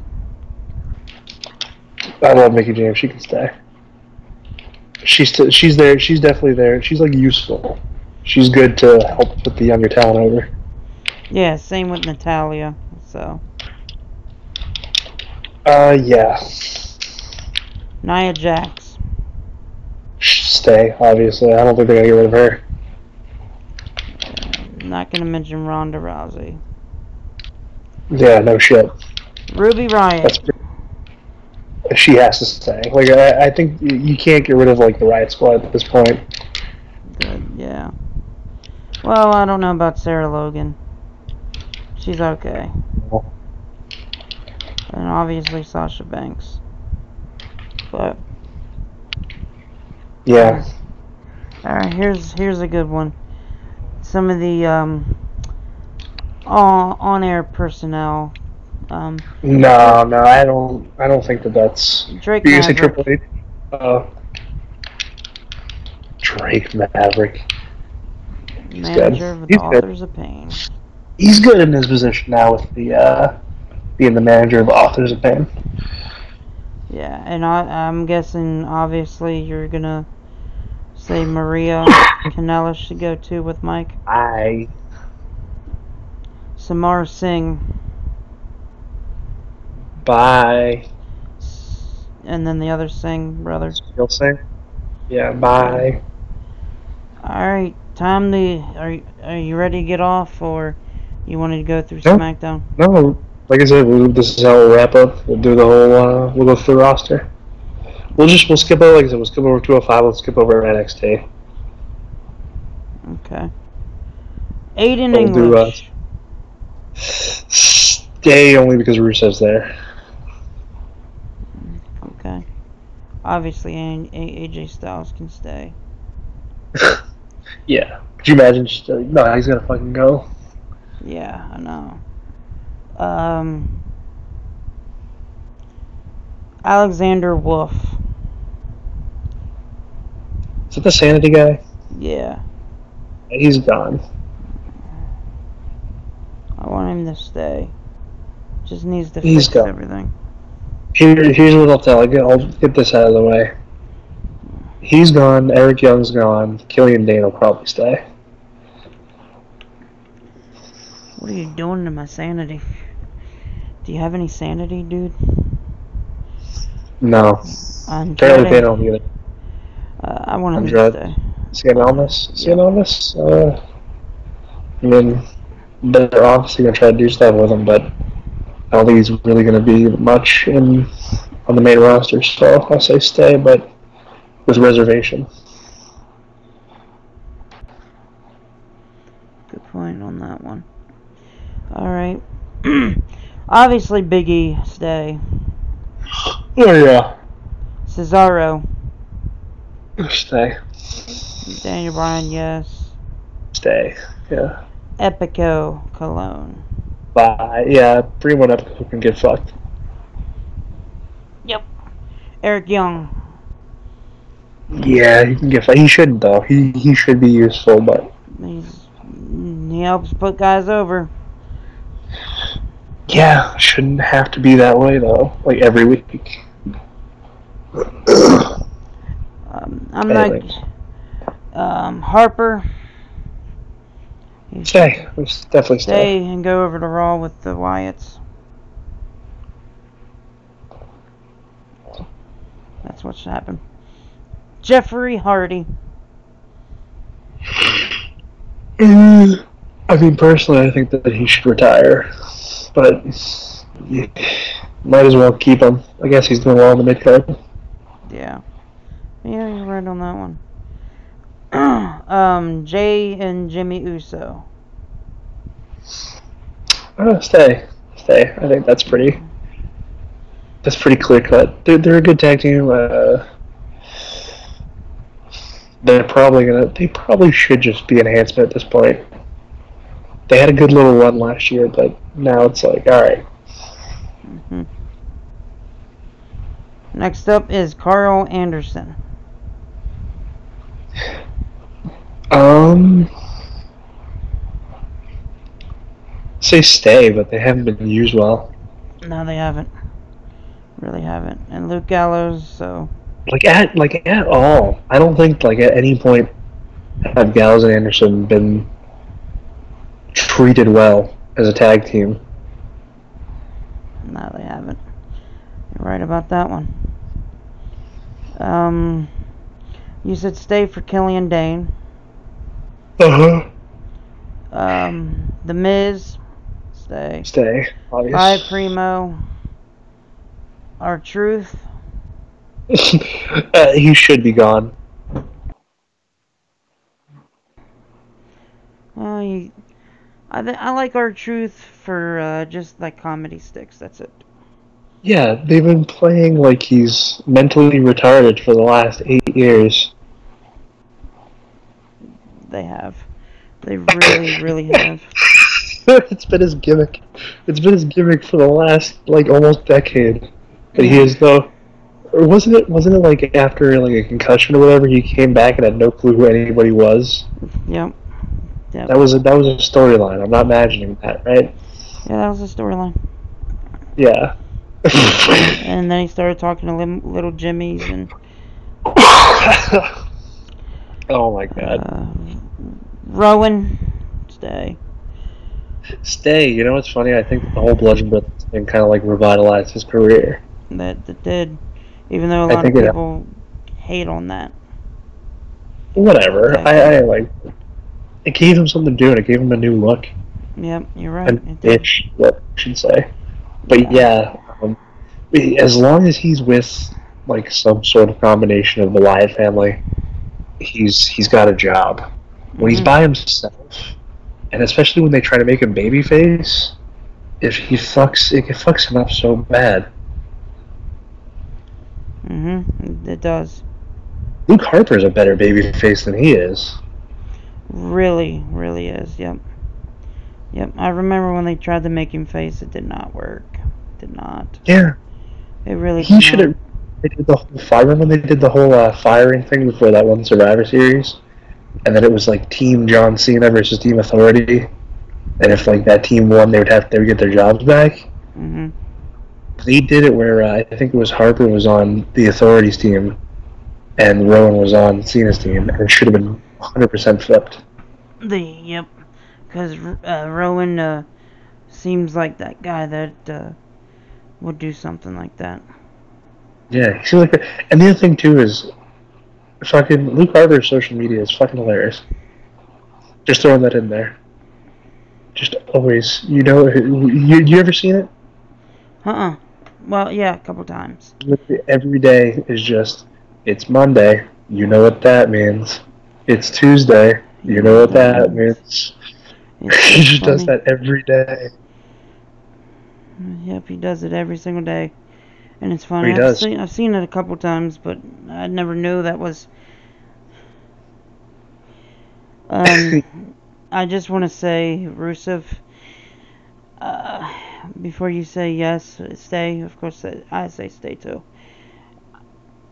I love Mickie James. She can stay. She's there. She's definitely there. She's, like, useful. She's good to help put the younger talent over. Yeah, same with Natalya. So. Yeah. Nia Jax. Stay, obviously. I don't think they're gonna get rid of her. Not gonna mention Ronda Rousey. Yeah, no shit. Ruby Riott. She has to stay. Like, I think you can't get rid of, like, the Riot Squad at this point. Good, yeah. Well, I don't know about Sarah Logan. She's okay. And obviously Sasha Banks. But yeah. Alright, here's a good one. Some of the on-air personnel. No, I don't think that's Drake you Maverick. say Triple H? Drake Maverick. He's Manager of the Authors of Pain. He's good in his position now with the being the manager of Authors of Pain. Yeah, and I'm guessing obviously you're gonna say Maria Kanellis should go too with Mike. Samara Singh. Bye. And then the other Singh brother. You'll sing? Yeah, bye. Alright, time to... Are you ready to get off, or you wanted to go through SmackDown? No, like I said, this is how we'll wrap up. We'll do the whole, we'll go through the roster. We'll skip over, like I said, we'll skip over 205, we'll skip over NXT. Okay. Aiden We'll do, English. stay only because Rusev's there. Okay. Obviously, AJ Styles can stay. Yeah. Could you imagine? Just, no, he's gonna fucking go. Yeah, I know. Alexander Wolf. Is it the Sanity guy? Yeah. He's gone. I want him to stay. Just needs to He's fix gone. everything. Here's what I'll tell. I'll get this out of the way. He's gone. Eric Young's gone. Killian Dane will probably stay. What are you doing to my sanity? Do you have any sanity, dude? No. Apparently they don't either. I want him to Andrade. stay. Is he an illness? Is he an illness? I mean, they're obviously going to try to do stuff with him, but I don't think he's really going to be much on the main roster, so I'll say stay, but with reservation. Good point on that one. Alright. Obviously, Big E, stay. Oh, yeah. Cesaro. Stay. Daniel Bryan, yes. Stay. Yeah. Epico Cologne. Bye. Yeah, bring one up who can get fucked. Yep. Eric Young. Yeah, he can get fucked. He shouldn't, though. He should be useful, but... He helps put guys over. Yeah, shouldn't have to be that way, though. Like, every week. I'm not... Harper. Stay. Let's definitely stay. Stay and go over to Raw with the Wyatts. That's what should happen. Jeffrey Hardy. I mean, personally, I think that he should retire. But might as well keep him. I guess he's doing well in the mid-card. Yeah. Yeah, you're right on that one. Jay and Jimmy Uso. Stay. Stay. I think that's pretty clear cut. They're a good tag team. They probably should just be enhancement at this point. They had a good little run last year, but now it's like, alright. Next up is Carl Anderson. Say stay, but they haven't been used well. No, they haven't. Really haven't. And Luke Gallows, so... Like at all. I don't think like at any point have Gallows and Anderson been treated well as a tag team. No, they haven't. You're right about that one. You said stay for Killian Dane. The Miz, stay. Stay. Bye Primo. R-Truth. He should be gone. I like R-Truth for just like comedy sticks. That's it. Yeah, they've been playing like he's mentally retarded for the last 8 years. They have. They really, really have. It's been his gimmick. It's been his gimmick for the last like almost decade. And he is though. Or wasn't it like after like a concussion or whatever he came back and had no clue who anybody was? Yep. That was a storyline. I'm not imagining that, right? Yeah, that was a storyline. Yeah. And then he started talking to little Jimmys and. Oh my god. Rowan, stay. Stay. You know what's funny? I think the whole Bludgeon Brothers thing kind of like revitalized his career. That did, even though a lot of people hate on that. Whatever. I like. It gave him something to do, and it gave him a new look. Yep, you're right. An itch, what I should say. But yeah, as long as he's with like some sort of combination of the Wyatt family, he's got a job. when he's by himself, and especially when they try to make him babyface, it fucks him up so bad. It does. Luke Harper's a better babyface than he is. Really, really is. Yep. I remember when they tried to make him face, it did not work. Did not. Yeah. It really. He should have. They did the whole fire. Remember when they did the whole firing thing before that one Survivor Series, and then it was like Team John Cena versus Team Authority, and if like that team won, they would get their jobs back. They did it where I think it was Harper was on the Authority's team, and Rowan was on Cena's team, and it should have been 100% flipped. Yep, because Rowan seems like that guy that would do something like that. Yeah, he seems like that. And the other thing too is, fucking Luke Harper's social media is fucking hilarious. Just throwing that in there. Just always, you ever seen it? Well, yeah, a couple times. Every day is just, it's Monday, you know what that means. It's Tuesday, you know what that means. He just does that every day. Yep, he does it every single day. And it's funny. I've seen it a couple times, but I never knew that was... I just want to say, Rusev, before you say yes, stay, of course I say stay too.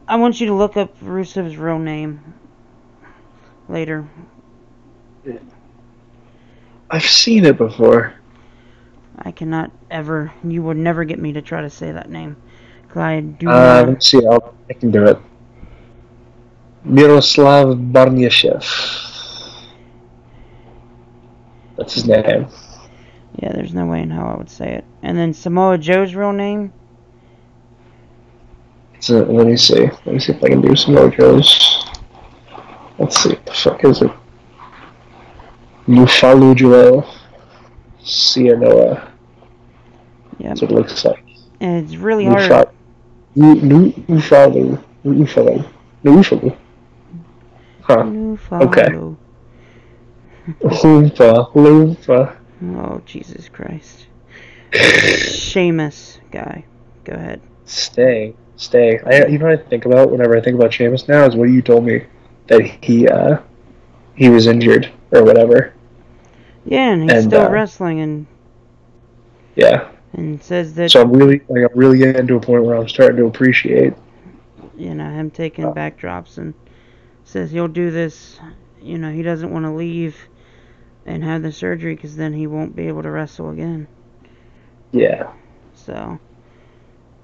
I want you to look up Rusev's real name later. I've seen it before. I cannot ever, you would never get me to try to say that name. I do not. Let's see, I can do it. Miroslav Barniashev. That's his name. Yeah, there's no way in how I would say it. And then Samoa Joe's real name? So, let me see. Let me see if I can do Samoa Joe's. Let's see. What the fuck is it? Nufalu Joel Sianoa. Yeah. That's what it looks like. And it's really hard. Nufalu. Huh. Okay. Loompa. Oh, Jesus Christ. Sheamus guy. Go ahead. Stay. You know what I think about whenever I think about Sheamus now is what you told me that he was injured or whatever. Yeah, and he's still wrestling and yeah. And says that. So I'm really getting to a point where I'm starting to appreciate. Him taking backdrops and says he'll do this. He doesn't want to leave and have the surgery because then he won't be able to wrestle again. Yeah. So.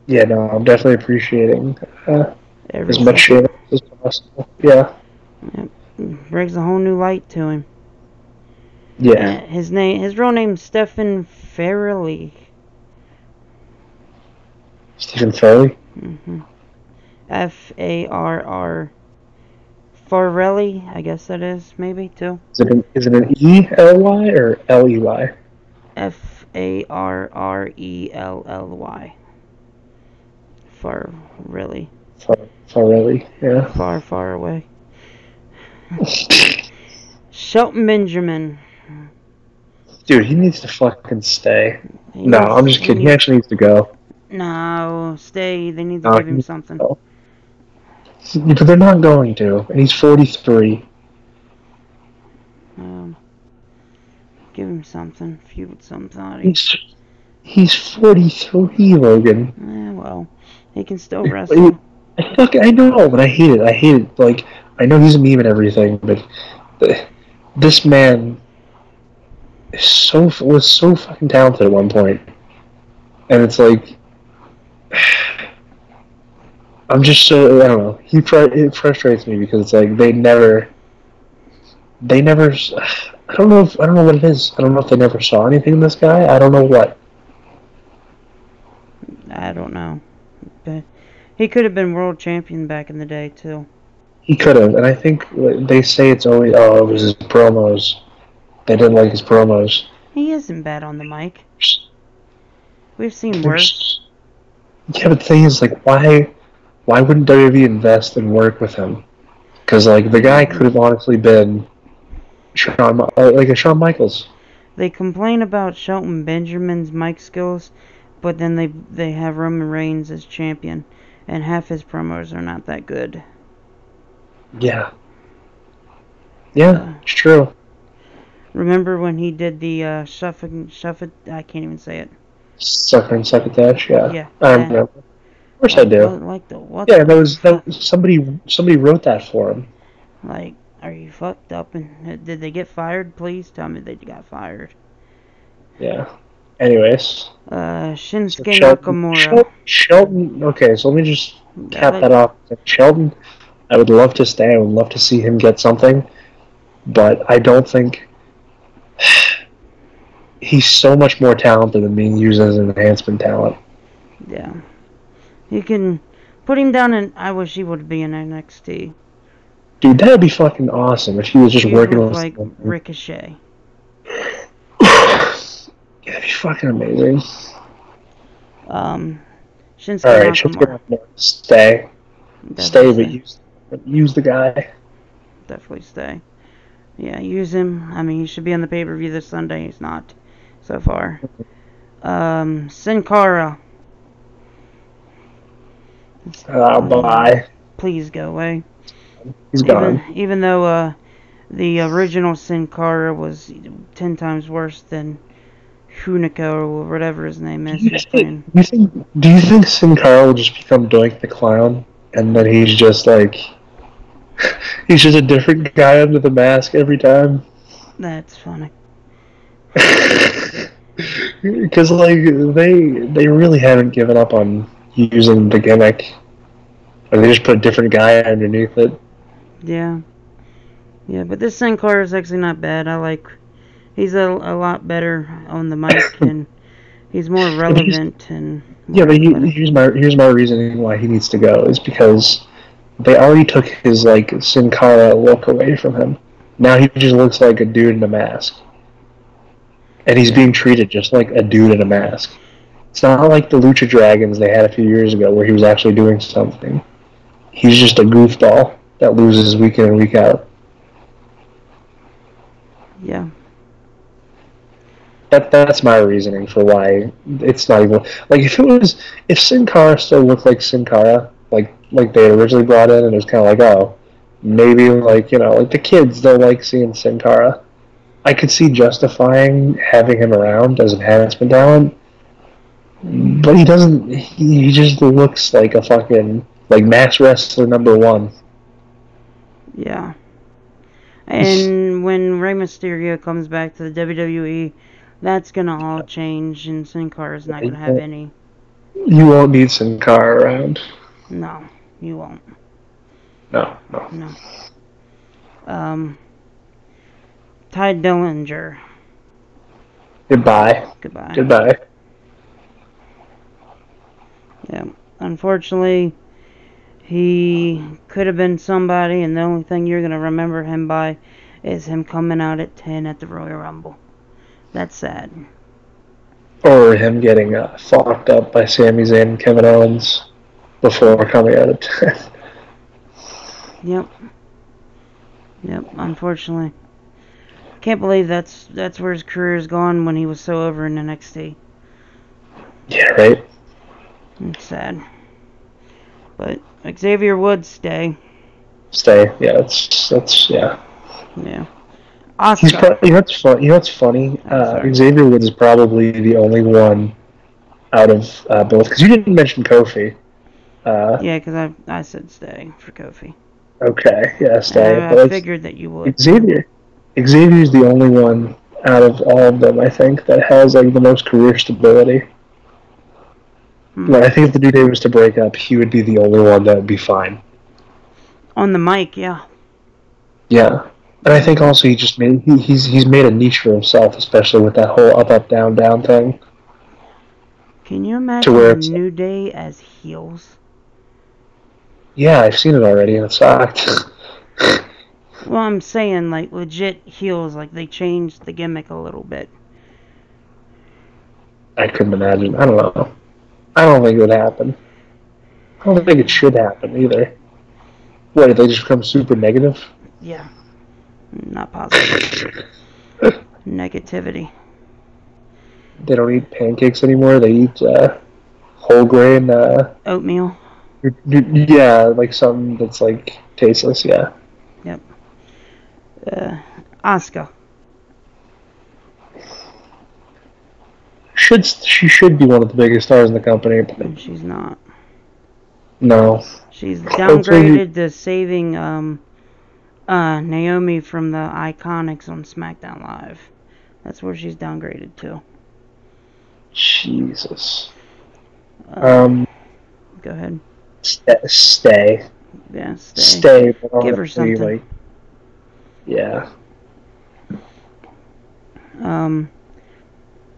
Yeah, no, I'm definitely appreciating as much shit as possible. Yeah. Yep. Brings a whole new light to him. Yeah. His real name's Stephen Farrelly. Stephen Farrelly? Farr. Farrelly, I guess that is, maybe, too. Is it an E-L-Y or L-E-Y? Farrelly. Farrelly. Farrelly, yeah. Far away. Shelton Benjamin. Dude, he needs to fucking stay. No, I'm just kidding. He actually needs to go. No, stay. They need to give him something. But they're not going to. And he's 43. Give him something. Feud with somebody. He's 43, Logan. Well, he can still wrestle. I know, but I hate it. Like, I know he's a meme and everything, but this man was so fucking talented at one point. And it's like, I'm just so, I don't know. It frustrates me because it's like they never. I don't know what it is. I don't know if they never saw anything in this guy. I don't know what. I don't know. But he could have been world champion back in the day too. He could have, and I think they say it's only it was his promos. They didn't like his promos. He isn't bad on the mic. We've seen worse. Yeah, but the thing is, like, why wouldn't WWE invest and work with him? Because, like, the guy could have honestly been like a Shawn Michaels. They complain about Shelton Benjamin's mic skills, but then they have Roman Reigns as champion, and half his promos are not that good. Yeah. Yeah, it's true. Remember when he did the shuffle? I can't even say it. Sucker and Succotash, yeah. Yeah. I remember. Of course I do. What Yeah, the that was somebody wrote that for him. Like, are you fucked up? And did they get fired? Please tell me they got fired. Yeah. Anyways. Shinsuke Shelton, Nakamura. Shelton. Okay, so let me just cap that off. Shelton, I would love to stay. I would love to see him get something, but I don't think he's so much more talented than being used as an enhancement talent. Yeah. You can put him down, and I wish he would be in NXT. Dude, that'd be fucking awesome if he was just working with like Ricochet. Yeah, that'd be fucking amazing. Shinsuke Alright, Nakamura. Stay. Definitely Stay, but use the guy. Definitely stay. Yeah, use him. I mean, he should be on the pay-per-view this Sunday. He's not so far. Sin Cara. Bye. Please go away. He's gone. Even though the original Sin Cara was 10 times worse than Hunico or whatever his name is. Do you think Sin Cara will just become Doink the Clown, and then he's just like he's just a different guy under the mask every time? That's funny. Because like they really haven't given up on using the gimmick, or they just put a different guy underneath it. Yeah, but this Sin Cara is actually not bad. He's a lot better on the mic, and he's more relevant. But here's my reasoning why he needs to go is because they already took his like Sin Cara look away from him. Now he just looks like a dude in a mask, and he's being treated just like a dude in a mask. It's not like the Lucha Dragons they had a few years ago where he was actually doing something. He's just a goofball that loses week in and week out. Yeah. That's my reasoning for why it's not even like if Sin Cara still looked like Sin Cara, like they originally brought in, and it was kind of like, oh, maybe like like the kids they'll like seeing Sin Cara. I could see justifying having him around as an enhancement talent, but he doesn't. He just looks like a fucking like Max Wrestler #1. Yeah. And when Rey Mysterio comes back to the WWE, that's gonna all change, and Sin Cara's not gonna have any. You won't need Sin Cara around. No, you won't. No. Ty Dillinger. Goodbye. Yeah, unfortunately, he could have been somebody, and the only thing you're gonna remember him by is him coming out at 10 at the Royal Rumble. That's sad. Or him getting fucked up by Sami Zayn and Kevin Owens before coming out at 10. Yep, unfortunately. Can't believe that's where his career's gone when he was so over in NXT. Yeah, right? It's sad. But Xavier Woods stay. Yeah, that's yeah. Yeah. Asuka. You know what's funny? Xavier Woods is probably the only one out of both, because you didn't mention Kofi. Yeah, because I said stay for Kofi. Okay, yeah, stay. I figured that you would. Xavier's the only one out of all of them, I think, that has like the most career stability. But I think if the New Day was to break up, he would be the only one that would be fine. On the mic, yeah. Yeah, and I think also he's made a niche for himself, especially with that whole up down down thing. Can you imagine New Day as heels? Yeah, I've seen it already, and it sucked. Well, I'm saying like legit heels, like they changed the gimmick a little bit. I couldn't imagine. I don't know. I don't think it would happen. I don't think it should happen either. What, did they just become super negative? Yeah. Not positive. Negativity. They don't eat pancakes anymore. They eat whole grain. Oatmeal. Yeah, like something that's like tasteless. Yeah. Yep. Asuka. She should be one of the biggest stars in the company, but And she's not. no. She's downgraded to saving Naomi from the Iconics on SmackDown Live. That's where she's downgraded to. Jesus. Go ahead. Stay. Yeah, stay. Stay. But Give her something. like, yeah.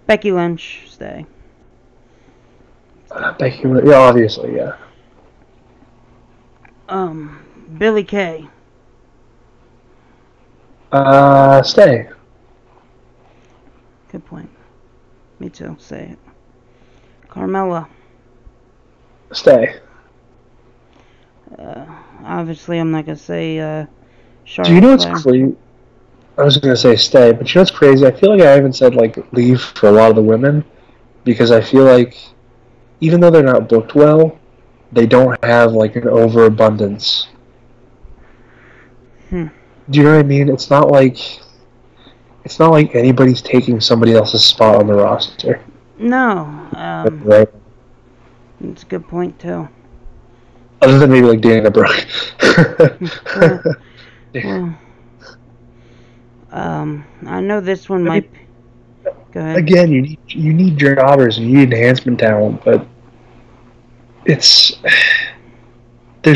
Becky Lynch, stay. Becky. Yeah, obviously, yeah. Billy Kay. Stay. Good point. Me too. Say it. Carmella. Stay. Obviously, I'm not gonna say Charlotte. Do you know what's Flair. crazy? I was gonna say stay, but you know what's crazy? I feel like I haven't said like leave for a lot of the women because I feel like even though they're not booked well, they don't have like an overabundance. Do you know what I mean? It's not like anybody's taking somebody else's spot on the roster. No. Right. That's a good point too. Other than maybe like Dana Brooke. Well, I know this one might. Go ahead. Again, you need jobbers and you need enhancement talent, but there's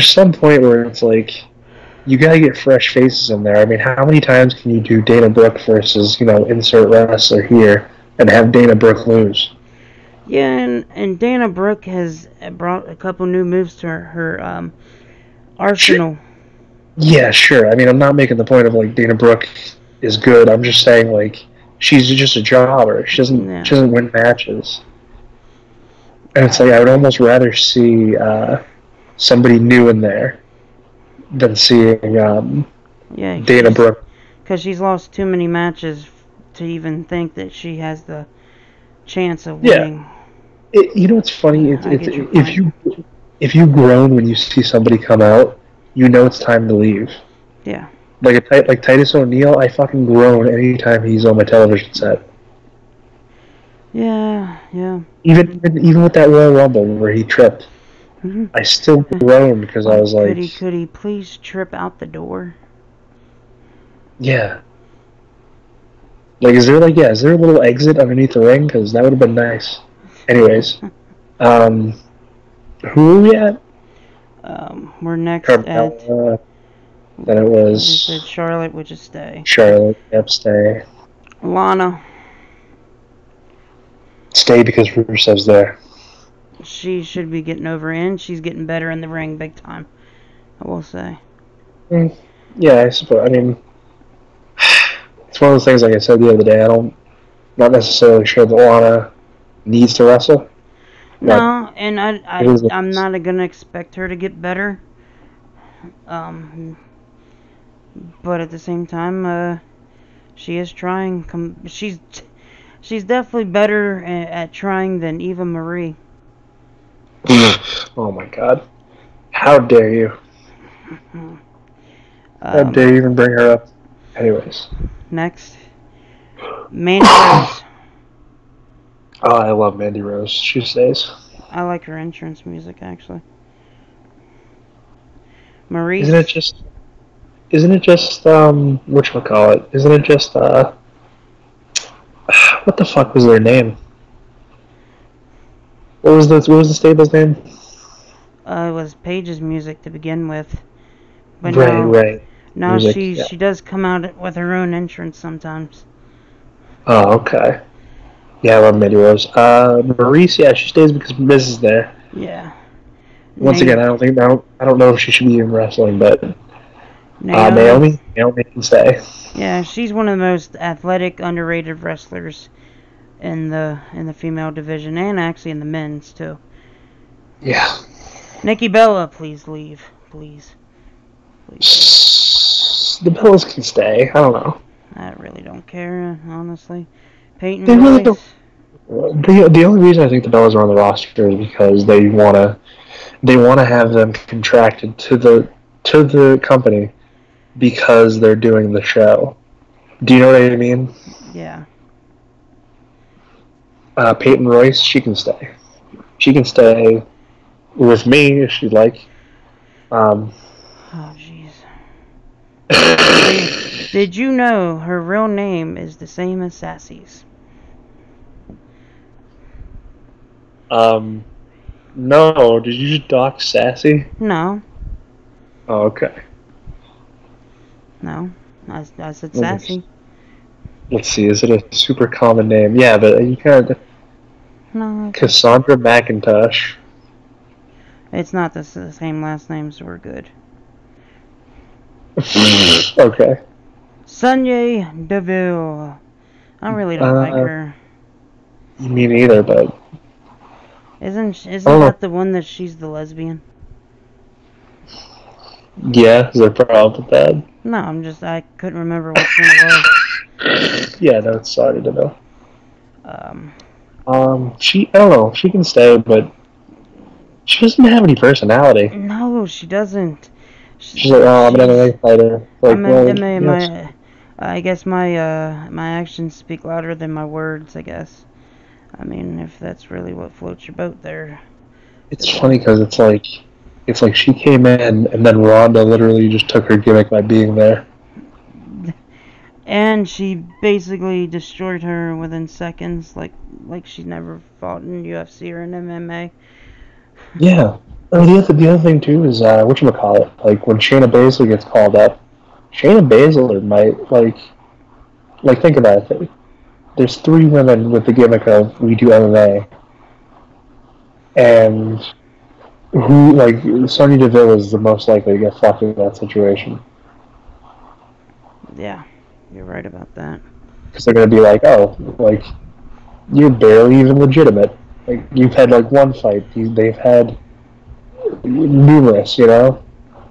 some point where it's like you gotta get fresh faces in there. I mean, how many times can you do Dana Brooke versus insert wrestler here and have Dana Brooke lose? Yeah, and Dana Brooke has brought a couple new moves to her arsenal. Yeah, sure. I mean, I'm not making the point of like Dana Brooke is good. I'm just saying like she's just a jobber. She doesn't win matches. And it's like I would almost rather see somebody new in there than seeing Dana Brooke. Because she's lost too many matches to even think that she has the chance of winning. You know what's funny? If you groan when you see somebody come out, you know it's time to leave. Yeah. Like Titus O'Neil, I fucking groan anytime he's on my television set. Yeah. Even with that Royal Rumble where he tripped, I still groan because I was like, could he please trip out the door? Yeah. Like, is there a little exit underneath the ring? Because that would have been nice. Anyways, who are we at? We're next Carmella, at. Then it was. We said Charlotte, which is stay. Charlotte, yep, stay. Lana. Stay because Rusev's there. She should be getting over in. She's getting better in the ring big time, I will say. Yeah, I suppose. I mean, it's one of those things, like I said the other day, not necessarily sure that Lana needs to wrestle. No, and I'm not going to expect her to get better. But at the same time, she is trying. She's definitely better at trying than Eva Marie. Oh my God! How dare you? How dare you even bring her up? Anyways. Next, Mandy Rose. Oh, I love Mandy Rose. She stays. I like her entrance music actually. Marie. Isn't it just whatchamacallit? Isn't it just what the fuck was their name? What was the stable's name? It was Paige's music to begin with. But right. Now music, she does come out with her own entrance sometimes. Oh, okay. Yeah, I love Mandy Rose. Maurice, yeah, she stays because Miz is there. Yeah. Once again, I don't know if she should be in wrestling, but Naomi can stay. Yeah, she's one of the most athletic, underrated wrestlers in the female division, and actually in the men's too. Yeah. Nikki Bella, please leave, please. The Bellas can stay. I don't know. I really don't care, honestly. Peyton They really Royce. The only reason I think the Bellas are on the roster is because they wanna have them contracted to the company because they're doing the show. Do you know what I mean? Yeah. Peyton Royce, she can stay. She can stay with me if she'd like. Oh, jeez. Did you know her real name is the same as Sassy's? No. Did you just dock Sassy? No. Oh, okay. No. I said Sassy. Let's see. Is it a super common name? Yeah, but you kind of No. Cassandra McIntosh. It's not the same last name, so we're good. Okay. Sonya Deville. I really don't like her. Me neither, but Isn't that the one that she's the lesbian? yeah, is there a problem with that? No, I couldn't remember which one it was. Yeah, no, it's sorry to know. Um, I don't know. She can stay, but she doesn't have any personality. no, she doesn't. She's like, oh, I'm an MMA fighter. Like, I guess my actions speak louder than my words, I guess. I mean, if that's really what floats your boat there. It's funny because it's like she came in and then Ronda literally just took her gimmick by being there. And she basically destroyed her within seconds, like she never fought in UFC or in MMA. Yeah. Oh, the other thing too is whatchamacallit, like when Shayna Baszler gets called up, Shayna Baszler might like think about it. There's 3 women with the gimmick of we do MMA, and who like Sonya Deville is the most likely to get fucked in that situation. Yeah, you're right about that. Because they're gonna be like, oh, like you're barely even legitimate. Like you've had like one fight. They've had numerous, you know.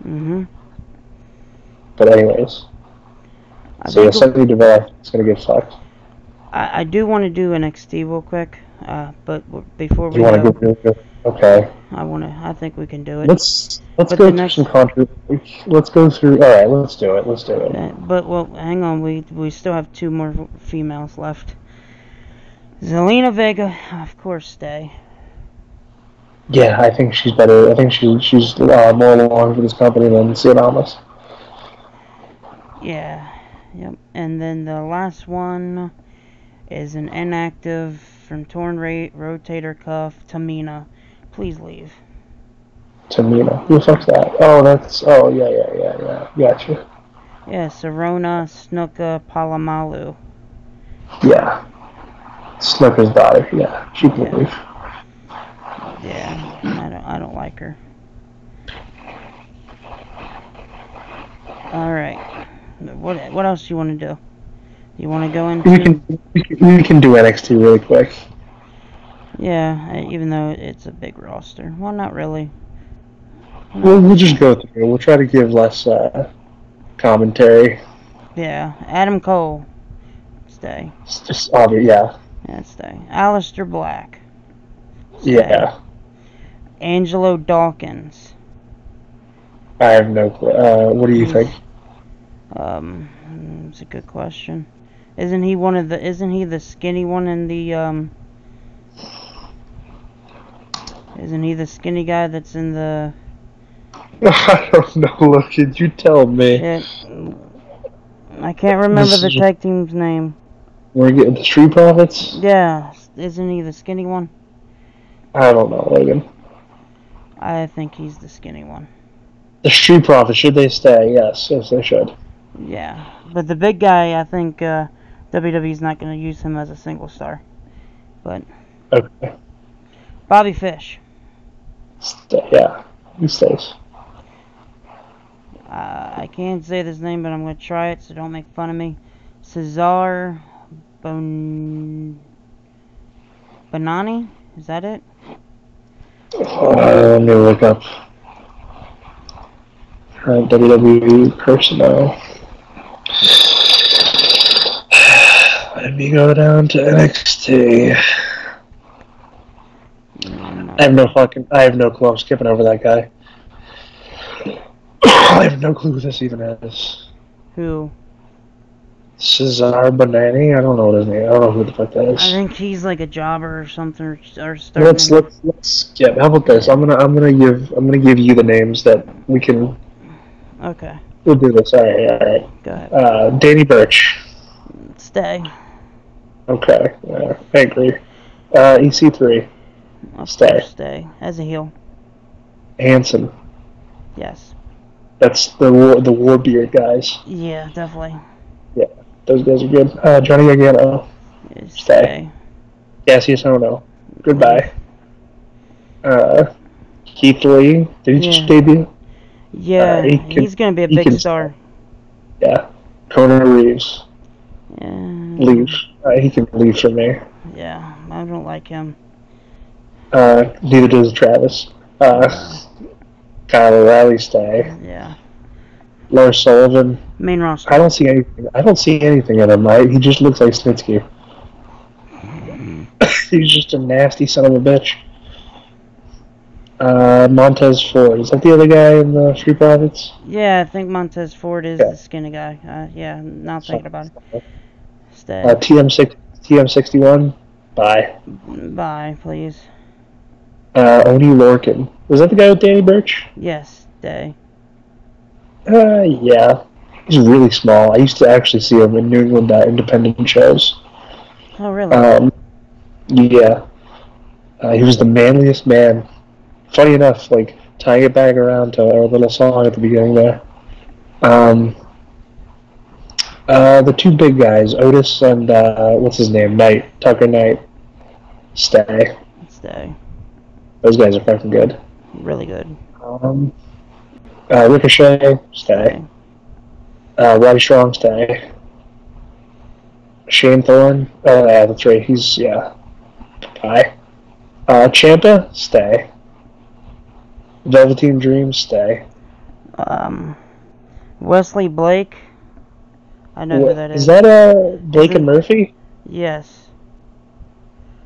Mhm. But anyways, so yeah, Sonya Deville is gonna get fucked. I do want to do NXT real quick, but before we You want to go? Okay. I think we can do it. Let's go through some controversy. Let's go through. All right, let's do it. But hang on. We still have 2 more females left. Zelina Vega, of course, stay. Yeah, I think she's better. I think she's more along for this company than Sid Almas. Yeah. Yep. And then the last one is an inactive from torn rotator cuff, Tamina. Please leave. Tamina. Who the fuck's that? Oh, yeah. Gotcha. Yeah, Sarona Snuka Palamalu. Yeah. Snooker's daughter. Yeah, she can leave. Yeah, I don't like her. All right. What else do you want to do? You want to go into? We can do NXT really quick. Yeah, even though it's a big roster. Well, not really. We'll just go through. We'll try to give less commentary. Yeah, Adam Cole, stay. It's just obvious, yeah. Yeah, stay. Aleister Black. Stay. Yeah. Angelo Dawkins. I have no clue. What do you think? It's a good question. Isn't he the skinny one in the Isn't he the skinny guy that's in the... I don't know, look, could you tell me? Shit. I can't remember the tag team's name. We're getting the Street Profits? Yeah, isn't he the skinny one? I don't know, Logan. I think he's the skinny one. The Street Profits, should they stay? Yes, they should. Yeah, but the big guy, I think WWE's not going to use him as a single star. But okay. Bobby Fish. Yeah, he stays. I can't say this name, but I'm going to try it, so don't make fun of me. Cesar Bonani? Is that it? Let me look up current WWE personnel. Let me go down to NXT. I have no clue. I'm skipping over that guy. I have no clue who this even is. Who? Cesar Bonani? I don't know what his name. I don't know who the fuck that is. I think he's like a jobber or something, or starting. Let's skip. How about this? I'm gonna give you the names that we can. Okay. We'll do this. All right. Go ahead. Danny Burch. Stay. Okay. I agree. EC3. Of Stay. course, stay. As a heel. Hanson. Yes. That's the Warbeard guys. Yeah, definitely. Yeah, those guys are good. Johnny Gargano. Stay. Cassius Ohno. Goodbye. Keith Lee. Did he just debut? Yeah, he's gonna be a big star. Yeah. Conor Reeves. Yeah. Leave. He can leave for me. Yeah, I don't like him. Neither does Travis. Kyle O'Reilly stay. Yeah. Lars Sullivan. Main roster. I don't see anything in him. He just looks like Snitsky. He's just a nasty son of a bitch. Montez Ford. Is that the other guy in the Street Profits? Yeah, I think Montez Ford is the skinny guy. Yeah, not thinking about it. Stay. TM61. Bye. Bye, please. Oni Lorcan. Was that the guy with Danny Burch? Yes, stay. Yeah. He's really small. I used to actually see him in New England independent shows. Oh, really? Yeah. He was the manliest man. Funny enough, like, tying it back around to our little song at the beginning there. The two big guys, Otis and, what's his name? Knight. Tucker Knight. Stay. Stay. Those guys are fucking good. Really good. Ricochet. Stay. Roddy Strong. Stay. Shane Thorne. Oh, yeah, that's right. He's, yeah. Bye. Ciampa. Stay. Velveteen Dream. Stay. Wesley Blake. I know who that is. Is that Blake and Murphy? Yes.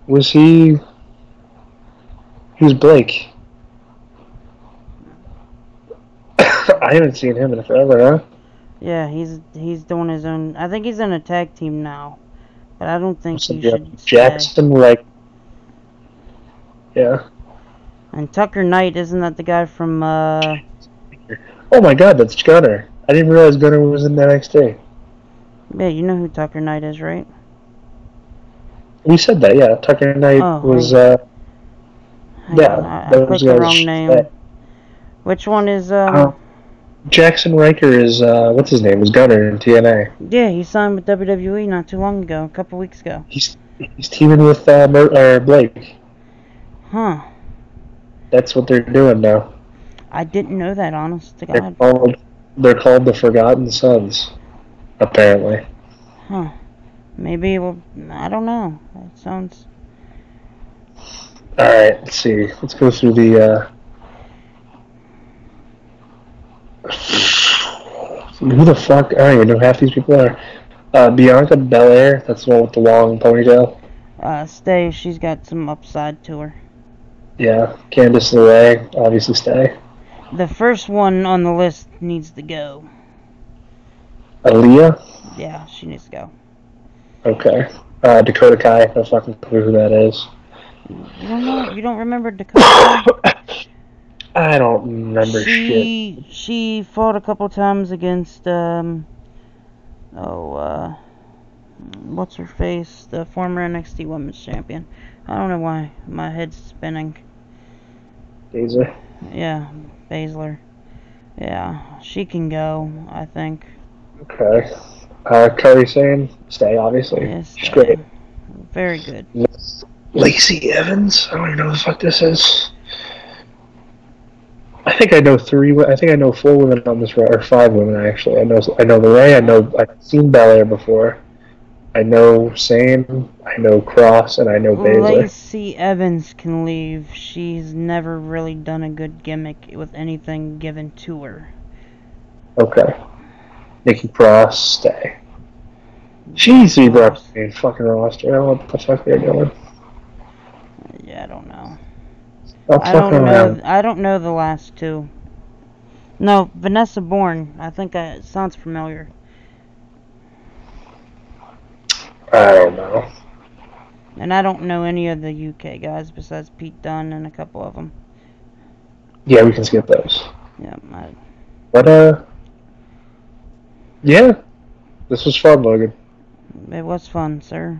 Was he? Who's Blake? I haven't seen him in forever, huh? Yeah, he's doing his own. I think he's in a tag team now, but I don't think he should. Jackson, like. Yeah. And Tucker Knight, isn't that the guy from? Oh my God, that's Gunner. I didn't realize Gunner was in NXT. Yeah, you know who Tucker Knight is, right? We said that, yeah. Tucker Knight was. I clicked the wrong name. Which one is? Jackson Riker is. What's his name? Was Gunner in TNA. Yeah, he signed with WWE not too long ago, a couple weeks ago. He's teaming with Blake. Huh. That's what they're doing now. I didn't know that, honest to God. They're called the Forgotten Sons, apparently. Huh. Maybe I don't know. That sounds. Alright, let's see. Let's go through the, who the fuck? I don't even know who half these people are. Bianca Belair, that's the one with the long ponytail. Stay. She's got some upside to her. Yeah. Candice LeRae, obviously stay. The first one on the list needs to go. Aaliyah? Yeah, she needs to go. Okay. Dakota Kai, no fucking clue who that is. You don't know? You don't remember Dakota Kai? I don't remember shit. She fought a couple times against, what's her face? The former NXT Women's Champion. I don't know why my head's spinning. Baszler? Yeah, Baszler. Yeah, she can go, I think. Okay. Kairi Sane, stay, obviously. Yes, she's great. Very good. Lacey Evans? I don't even know who the fuck this is. I think I know 4 women on this row, or 5 women actually. I know LeRae. I've seen Belair before. I know Sane. I know Cross, and I know Baszler. Lacey Evans can leave. She's never really done a good gimmick with anything given to her. Okay. Nikki Cross, stay. She needs to be brought to the main fucking roster. I don't know what the fuck they're doing. Yeah, I don't know. Stop fucking around. I don't know the last two. No, Vanessa Bourne. I think it sounds familiar. I don't know. And I don't know any of the UK guys besides Pete Dunne and a couple of them. Yeah, we can skip those. Yeah, But, yeah. This was fun, Logan. it was fun, sir.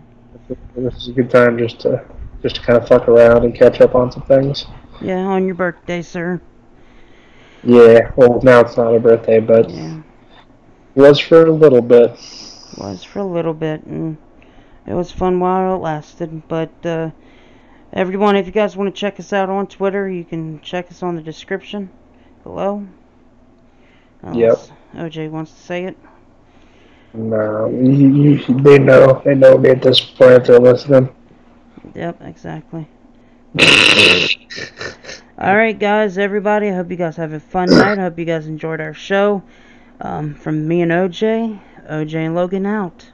This is a good time just to kind of fuck around and catch up on some things. Yeah, on your birthday, sir. Yeah, well, now it's not a birthday, but Yeah. it was for a little bit. It was for a little bit, and it was fun while it lasted. But, everyone, if you guys want to check us out on Twitter, you can check us on the description below. Unless OJ wants to say it. No, they know me at this point if they're listening. Yep, exactly. Alright, guys, everybody, I hope you guys have a fun night. I hope you guys enjoyed our show. From me and OJ and Logan out.